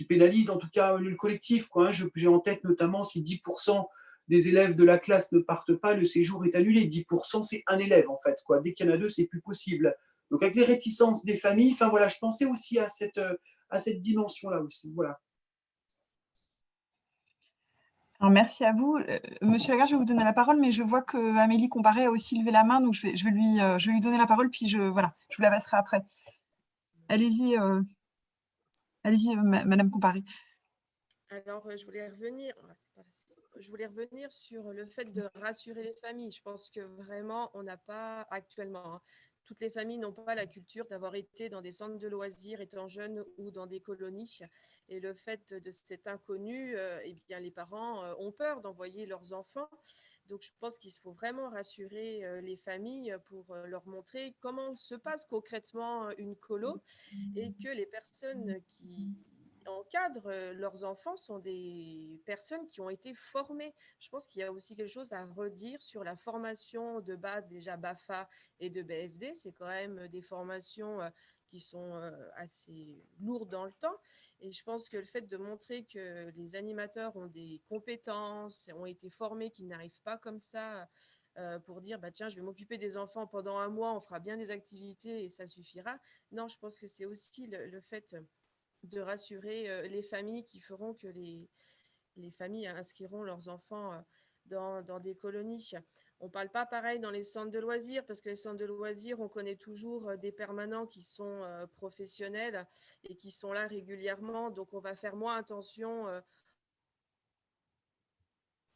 S3: pénalisent en tout cas le collectif, quoi, hein. J'ai en tête notamment si 10% des élèves de la classe ne partent pas, le séjour est annulé. 10%, c'est un élève en fait, quoi. Dès qu'il y en a deux, c'est plus possible. Donc avec les réticences des familles, enfin voilà, je pensais aussi à cette dimension-là aussi. Voilà.
S5: Alors, merci à vous. Monsieur Lagarde, je vais vous donner la parole, mais je vois que Amélie Comparé a aussi levé la main, donc je vais lui donner la parole, puis voilà, je vous la passerai après. Allez-y, Madame Comparé.
S6: Alors, je voulais revenir sur le fait de rassurer les familles. Je pense que vraiment, on n'a pas actuellement, hein, toutes les familles n'ont pas la culture d'avoir été dans des centres de loisirs étant jeunes ou dans des colonies. Et le fait de cet inconnu, eh bien, les parents ont peur d'envoyer leurs enfants. Donc, je pense qu'il faut vraiment rassurer les familles pour leur montrer comment se passe concrètement une colo et que les personnes qui encadrent leurs enfants sont des personnes qui ont été formées. Je pense qu'il y a aussi quelque chose à redire sur la formation de base, déjà BAFA et de BFD. C'est quand même des formations qui sont assez lourdes dans le temps. Et je pense que le fait de montrer que les animateurs ont des compétences, ont été formés, qu'ils n'arrivent pas comme ça pour dire bah, tiens, je vais m'occuper des enfants pendant un mois, on fera bien des activités et ça suffira. Non, je pense que c'est aussi le fait de rassurer les familles qui feront que les familles inscriront leurs enfants dans des colonies. On ne parle pas pareil dans les centres de loisirs, parce que les centres de loisirs, on connaît toujours des permanents qui sont professionnels et qui sont là régulièrement. Donc, on va faire moins attention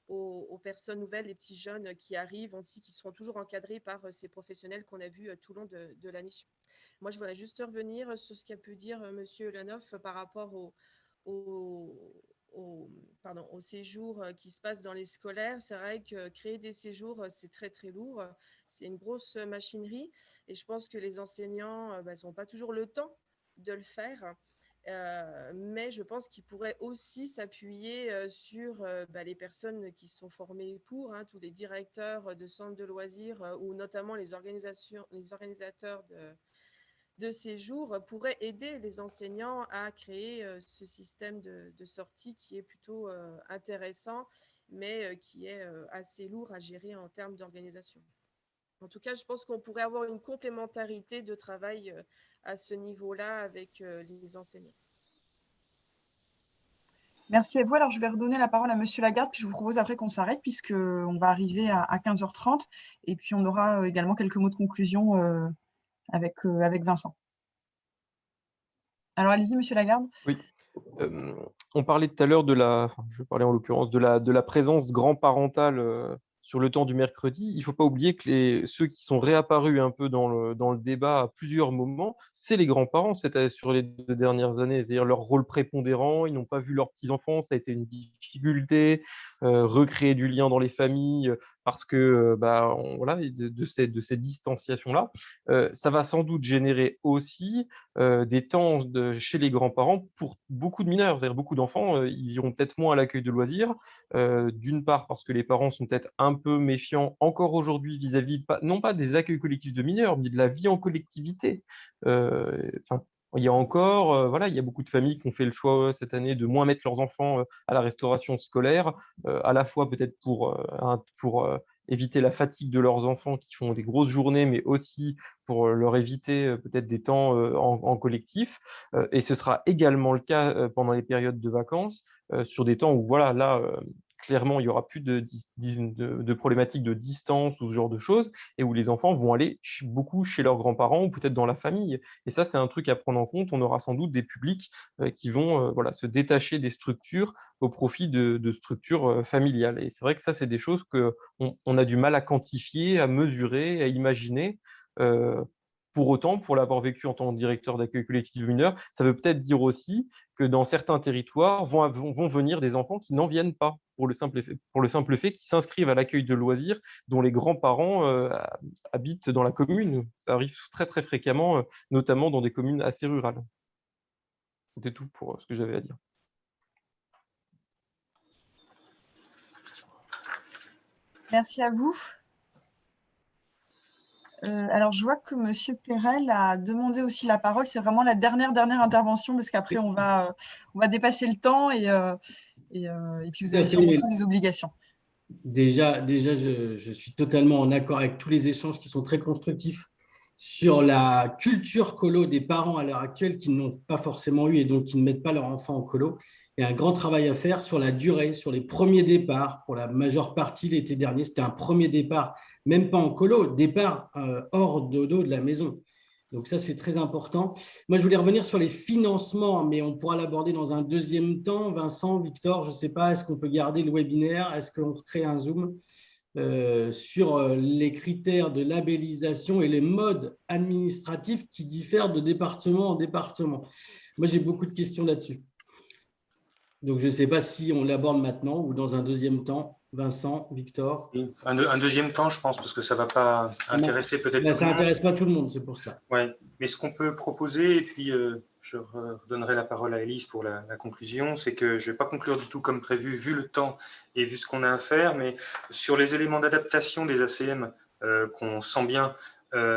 S6: aux personnes nouvelles, les petits jeunes qui arrivent, aussi qui seront toujours encadrés par ces professionnels qu'on a vus tout au long de l'année. Moi, je voudrais juste revenir sur ce qu'a pu dire Monsieur Lanoff par rapport au séjour qui se passe dans les scolaires. C'est vrai que créer des séjours, c'est très, très lourd. C'est une grosse machinerie. Et je pense que les enseignants n'ont pas toujours le temps de le faire. Mais je pense qu'ils pourraient aussi s'appuyer sur les personnes qui sont formées pour, tous les directeurs de centres de loisirs ou notamment les organisateurs de séjour pourraient aider les enseignants à créer ce système de sortie qui est plutôt intéressant, mais qui est assez lourd à gérer en termes d'organisation. En tout cas, je pense qu'on pourrait avoir une complémentarité de travail à ce niveau-là avec les enseignants.
S5: Merci à vous. Alors, je vais redonner la parole à Monsieur Lagarde, puis je vous propose après qu'on s'arrête, puisqu'on va arriver à 15h30, et puis on aura également quelques mots de conclusion avec Vincent. Alors, allez-y, Monsieur Lagarde.
S4: Oui. On parlait tout à l'heure je parlais en l'occurrence de la présence grand-parentale sur le temps du mercredi. Il ne faut pas oublier que ceux qui sont réapparus un peu dans le débat à plusieurs moments, c'est les grands-parents sur les 2 dernières années, c'est-à-dire leur rôle prépondérant, ils n'ont pas vu leurs petits-enfants, ça a été une difficulté, recréer du lien dans les familles, parce que voilà, de ces distanciations-là, ça va sans doute générer aussi des temps chez les grands-parents pour beaucoup de mineurs, c'est-à-dire beaucoup d'enfants, ils iront peut-être moins à l'accueil de loisirs, d'une part parce que les parents sont peut-être un peu méfiants encore aujourd'hui vis-à-vis, non pas des accueils collectifs de mineurs, mais de la vie en collectivité. Il y a encore, voilà, il y a beaucoup de familles qui ont fait le choix cette année de moins mettre leurs enfants à la restauration scolaire, à la fois peut-être pour éviter la fatigue de leurs enfants qui font des grosses journées, mais aussi pour leur éviter peut-être des temps en collectif. Et ce sera également le cas pendant les périodes de vacances, sur des temps où, voilà, là, clairement, il n'y aura plus de problématiques de distance ou ce genre de choses, et où les enfants vont aller beaucoup chez leurs grands-parents ou peut-être dans la famille. Et ça, c'est un truc à prendre en compte. On aura sans doute des publics qui vont voilà, se détacher des structures au profit de structures familiales. Et c'est vrai que ça, c'est des choses qu'on a du mal à quantifier, à mesurer, à imaginer. Pour autant, pour l'avoir vécu en tant que directeur d'accueil collectif mineur, ça veut peut-être dire aussi que dans certains territoires vont venir des enfants qui n'en viennent pas, pour le simple fait qu'ils s'inscrivent à l'accueil de loisirs dont les grands-parents habitent dans la commune. Ça arrive très très fréquemment, notamment dans des communes assez rurales. C'était tout pour ce que j'avais à dire.
S5: Merci à vous. Alors, je vois que Monsieur Perel a demandé aussi la parole. C'est vraiment la dernière intervention, parce qu'après, on va dépasser le temps et puis vous avez sûrement tous des obligations.
S7: Déjà, je suis totalement en accord avec tous les échanges qui sont très constructifs sur la culture colo des parents à l'heure actuelle qui n'ont pas forcément eu et donc qui ne mettent pas leurs enfants en colo. Il y a un grand travail à faire sur la durée, sur les premiers départs. Pour la majeure partie, l'été dernier, c'était un premier départ, même pas en colo, départ hors dodo de la maison. Donc ça, c'est très important. Moi, je voulais revenir sur les financements, mais on pourra l'aborder dans un deuxième temps. Vincent, Victor, je ne sais pas, est-ce qu'on peut garder le webinaire? Est-ce qu'on recrée un Zoom sur les critères de labellisation et les modes administratifs qui diffèrent de département en département? Moi, j'ai beaucoup de questions là-dessus. Donc, je ne sais pas si on l'aborde maintenant ou dans un deuxième temps. Vincent, Victor.
S1: Un deuxième temps, je pense, parce que ça ne va pas intéresser peut-être tout le monde.
S7: Ça n'intéresse pas tout le monde, c'est pour cela.
S1: Ouais. Mais ce qu'on peut proposer, et puis je redonnerai la parole à Élise pour la conclusion, c'est que je ne vais pas conclure du tout comme prévu, vu le temps et vu ce qu'on a à faire, mais sur les éléments d'adaptation des ACM qu'on sent bien,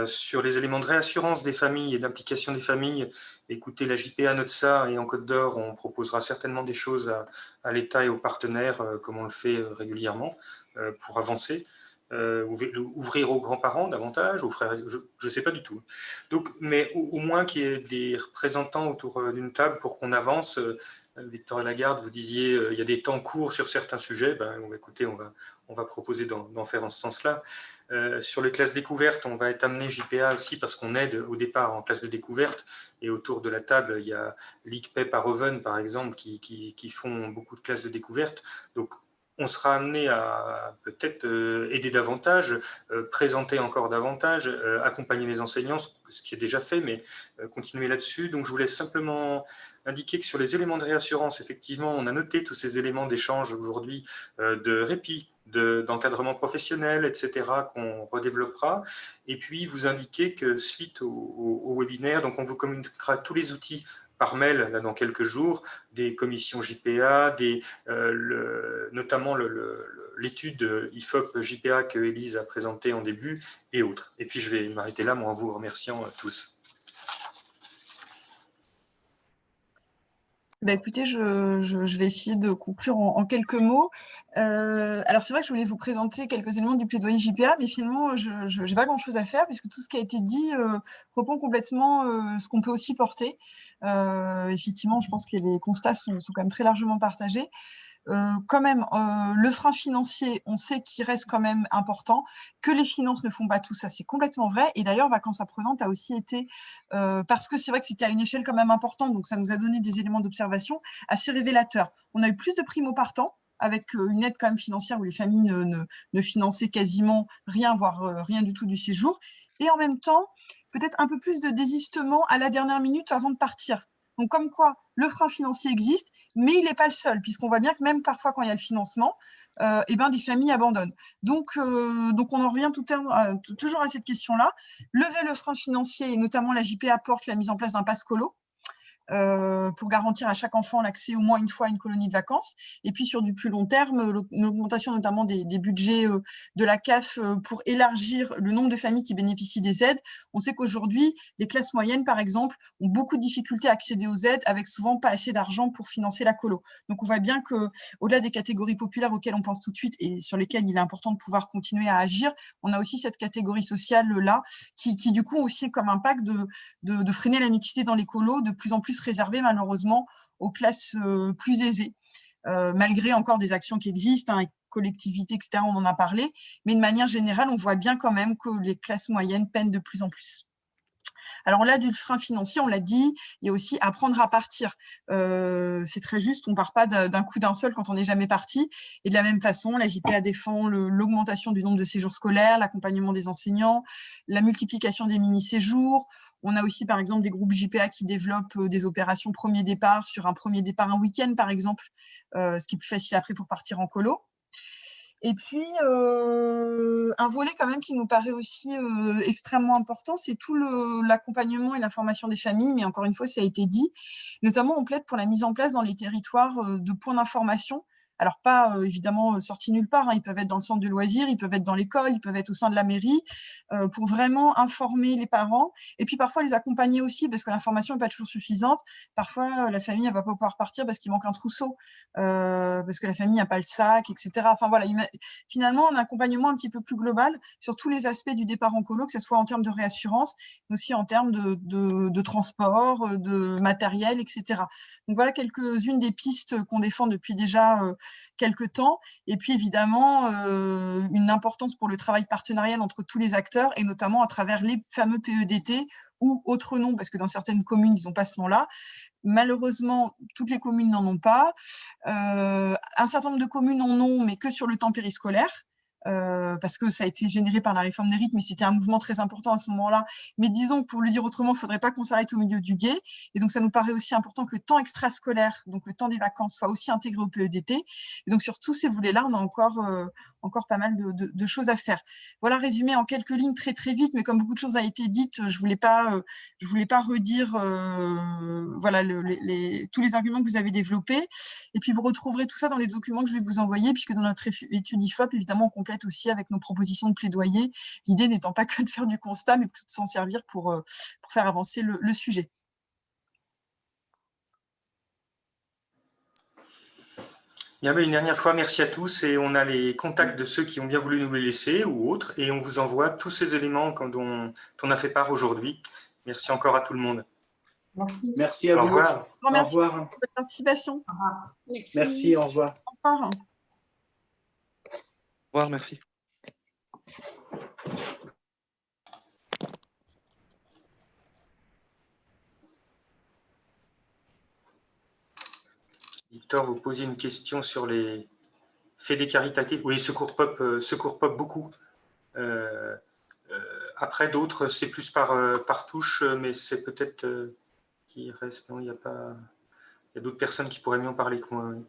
S1: sur les éléments de réassurance des familles et d'implication des familles, écoutez, la JPA note ça, et en Côte d'Or, on proposera certainement des choses à l'État et aux partenaires, comme on le fait régulièrement, pour avancer. Ouvrir aux grands-parents davantage, aux frères, je ne sais pas du tout. Donc, mais au moins qu'il y ait des représentants autour d'une table pour qu'on avance. Victor Lagarde, vous disiez il y a des temps courts sur certains sujets. Ben, écoutez, on va proposer d'en faire en ce sens-là. Sur les classes découvertes, on va être amené JPA aussi parce qu'on aide au départ en classe de découverte. Et autour de la table, il y a l'ICPEP à Reven, par exemple, qui font beaucoup de classes de découverte. Donc, on sera amené à peut-être aider davantage, présenter encore davantage, accompagner les enseignants, ce qui est déjà fait, mais continuer là-dessus. Donc, je voulais simplement indiquer que sur les éléments de réassurance, effectivement, on a noté tous ces éléments d'échange aujourd'hui, de répit, d'encadrement professionnel, etc., qu'on redéveloppera. Et puis, vous indiquer que suite au webinaire, donc on vous communiquera tous les outils par mail là, dans quelques jours, des commissions JPA, notamment l'étude IFOP JPA que Élise a présentée en début et autres. Et puis je vais m'arrêter là, moi, en vous remerciant tous.
S5: Bah écoutez, je vais essayer de conclure en quelques mots. Alors, c'est vrai que je voulais vous présenter quelques éléments du plaidoyer JPA, mais finalement, je n'ai pas grand-chose à faire puisque tout ce qui a été dit reprend complètement ce qu'on peut aussi porter. Effectivement, je pense que les constats sont quand même très largement partagés. Quand même, le frein financier, on sait qu'il reste quand même important, que les finances ne font pas tout ça, c'est complètement vrai. Et d'ailleurs, Vacances Apprenantes a aussi été, parce que c'est vrai que c'était à une échelle quand même importante, donc ça nous a donné des éléments d'observation assez révélateurs. On a eu plus de primo-partants, avec une aide quand même financière où les familles ne finançaient quasiment rien, voire rien du tout du séjour. Et en même temps, peut-être un peu plus de désistement à la dernière minute avant de partir. Donc, comme quoi, le frein financier existe, mais il n'est pas le seul, puisqu'on voit bien que même parfois, quand il y a le financement, des familles abandonnent. Donc on en revient toujours à cette question-là. Lever le frein financier, et notamment la JP apporte la mise en place d'un pass colo, pour garantir à chaque enfant l'accès au moins une fois à une colonie de vacances. Et puis sur du plus long terme, l'augmentation notamment des budgets de la CAF pour élargir le nombre de familles qui bénéficient des aides. On sait qu'aujourd'hui, les classes moyennes, par exemple, ont beaucoup de difficultés à accéder aux aides, avec souvent pas assez d'argent pour financer la colo. Donc on voit bien qu'au-delà des catégories populaires auxquelles on pense tout de suite et sur lesquelles il est important de pouvoir continuer à agir, on a aussi cette catégorie sociale-là qui du coup aussi comme impact de freiner la mixité dans les colos, de plus en plus réservé malheureusement aux classes plus aisées, malgré encore des actions qui existent, collectivités, etc., on en a parlé, mais de manière générale, on voit bien quand même que les classes moyennes peinent de plus en plus. Alors là, du frein financier, on l'a dit, il y a aussi apprendre à partir. C'est très juste, on ne part pas d'un coup d'un seul quand on n'est jamais parti. Et de la même façon, la JPA défend l'augmentation du nombre de séjours scolaires, l'accompagnement des enseignants, la multiplication des mini-séjours. On a aussi, par exemple, des groupes JPA qui développent des opérations premier départ sur un premier départ un week-end, par exemple, ce qui est plus facile après pour partir en colo. Et puis, un volet quand même qui nous paraît aussi extrêmement important, c'est tout l'accompagnement et l'information des familles, mais encore une fois, ça a été dit. Notamment, on plaide pour la mise en place dans les territoires de points d'information. Alors, pas évidemment sortis nulle part, ils peuvent être dans le centre de loisirs, ils peuvent être dans l'école, ils peuvent être au sein de la mairie, pour vraiment informer les parents et puis parfois les accompagner aussi parce que l'information n'est pas toujours suffisante. Parfois, la famille ne va pas pouvoir partir parce qu'il manque un trousseau, parce que la famille n'a pas le sac, etc. Enfin voilà, finalement, un accompagnement un petit peu plus global sur tous les aspects du départ en colo, que ce soit en termes de réassurance, mais aussi en termes de transport, de matériel, etc. Donc voilà quelques-unes des pistes qu'on défend depuis déjà quelques temps. Et puis évidemment, une importance pour le travail partenarial entre tous les acteurs et notamment à travers les fameux PEDT ou autre nom, parce que dans certaines communes, ils n'ont pas ce nom-là. Malheureusement, toutes les communes n'en ont pas. Un certain nombre de communes en ont, mais que sur le temps périscolaire. Parce que ça a été généré par la réforme des rythmes, mais c'était un mouvement très important à ce moment-là. Mais disons que pour le dire autrement, il ne faudrait pas qu'on s'arrête au milieu du gué. Et donc, ça nous paraît aussi important que le temps extrascolaire, donc le temps des vacances, soit aussi intégré au PEDT. Et donc, sur tous ces volets-là, on a encore pas mal de choses à faire. Voilà, résumé en quelques lignes très, très vite, mais comme beaucoup de choses ont été dites, je voulais pas redire voilà, tous les arguments que vous avez développés. Et puis, vous retrouverez tout ça dans les documents que je vais vous envoyer, puisque dans notre étude IFOP, évidemment, on complète aussi avec nos propositions de plaidoyer, l'idée n'étant pas que de faire du constat, mais de s'en servir pour faire avancer le sujet.
S1: Bien, une dernière fois, merci à tous, et on a les contacts de ceux qui ont bien voulu nous les laisser ou autres, et on vous envoie tous ces éléments dont on a fait part aujourd'hui. Merci encore à tout le monde.
S2: Merci.
S3: Merci à
S1: Au
S3: vous.
S1: revoir.
S5: Merci
S3: Au revoir.
S5: pour votre participation.
S3: Merci, au revoir.
S5: Au revoir.
S8: Au revoir, merci.
S1: Victor, vous posiez une question sur les fédés caritatifs. Oui, Secours Pop beaucoup. Après, d'autres, c'est plus par touche, mais c'est peut-être qui reste. Non, il y a pas. Il y a d'autres personnes qui pourraient mieux en parler que moi. Oui.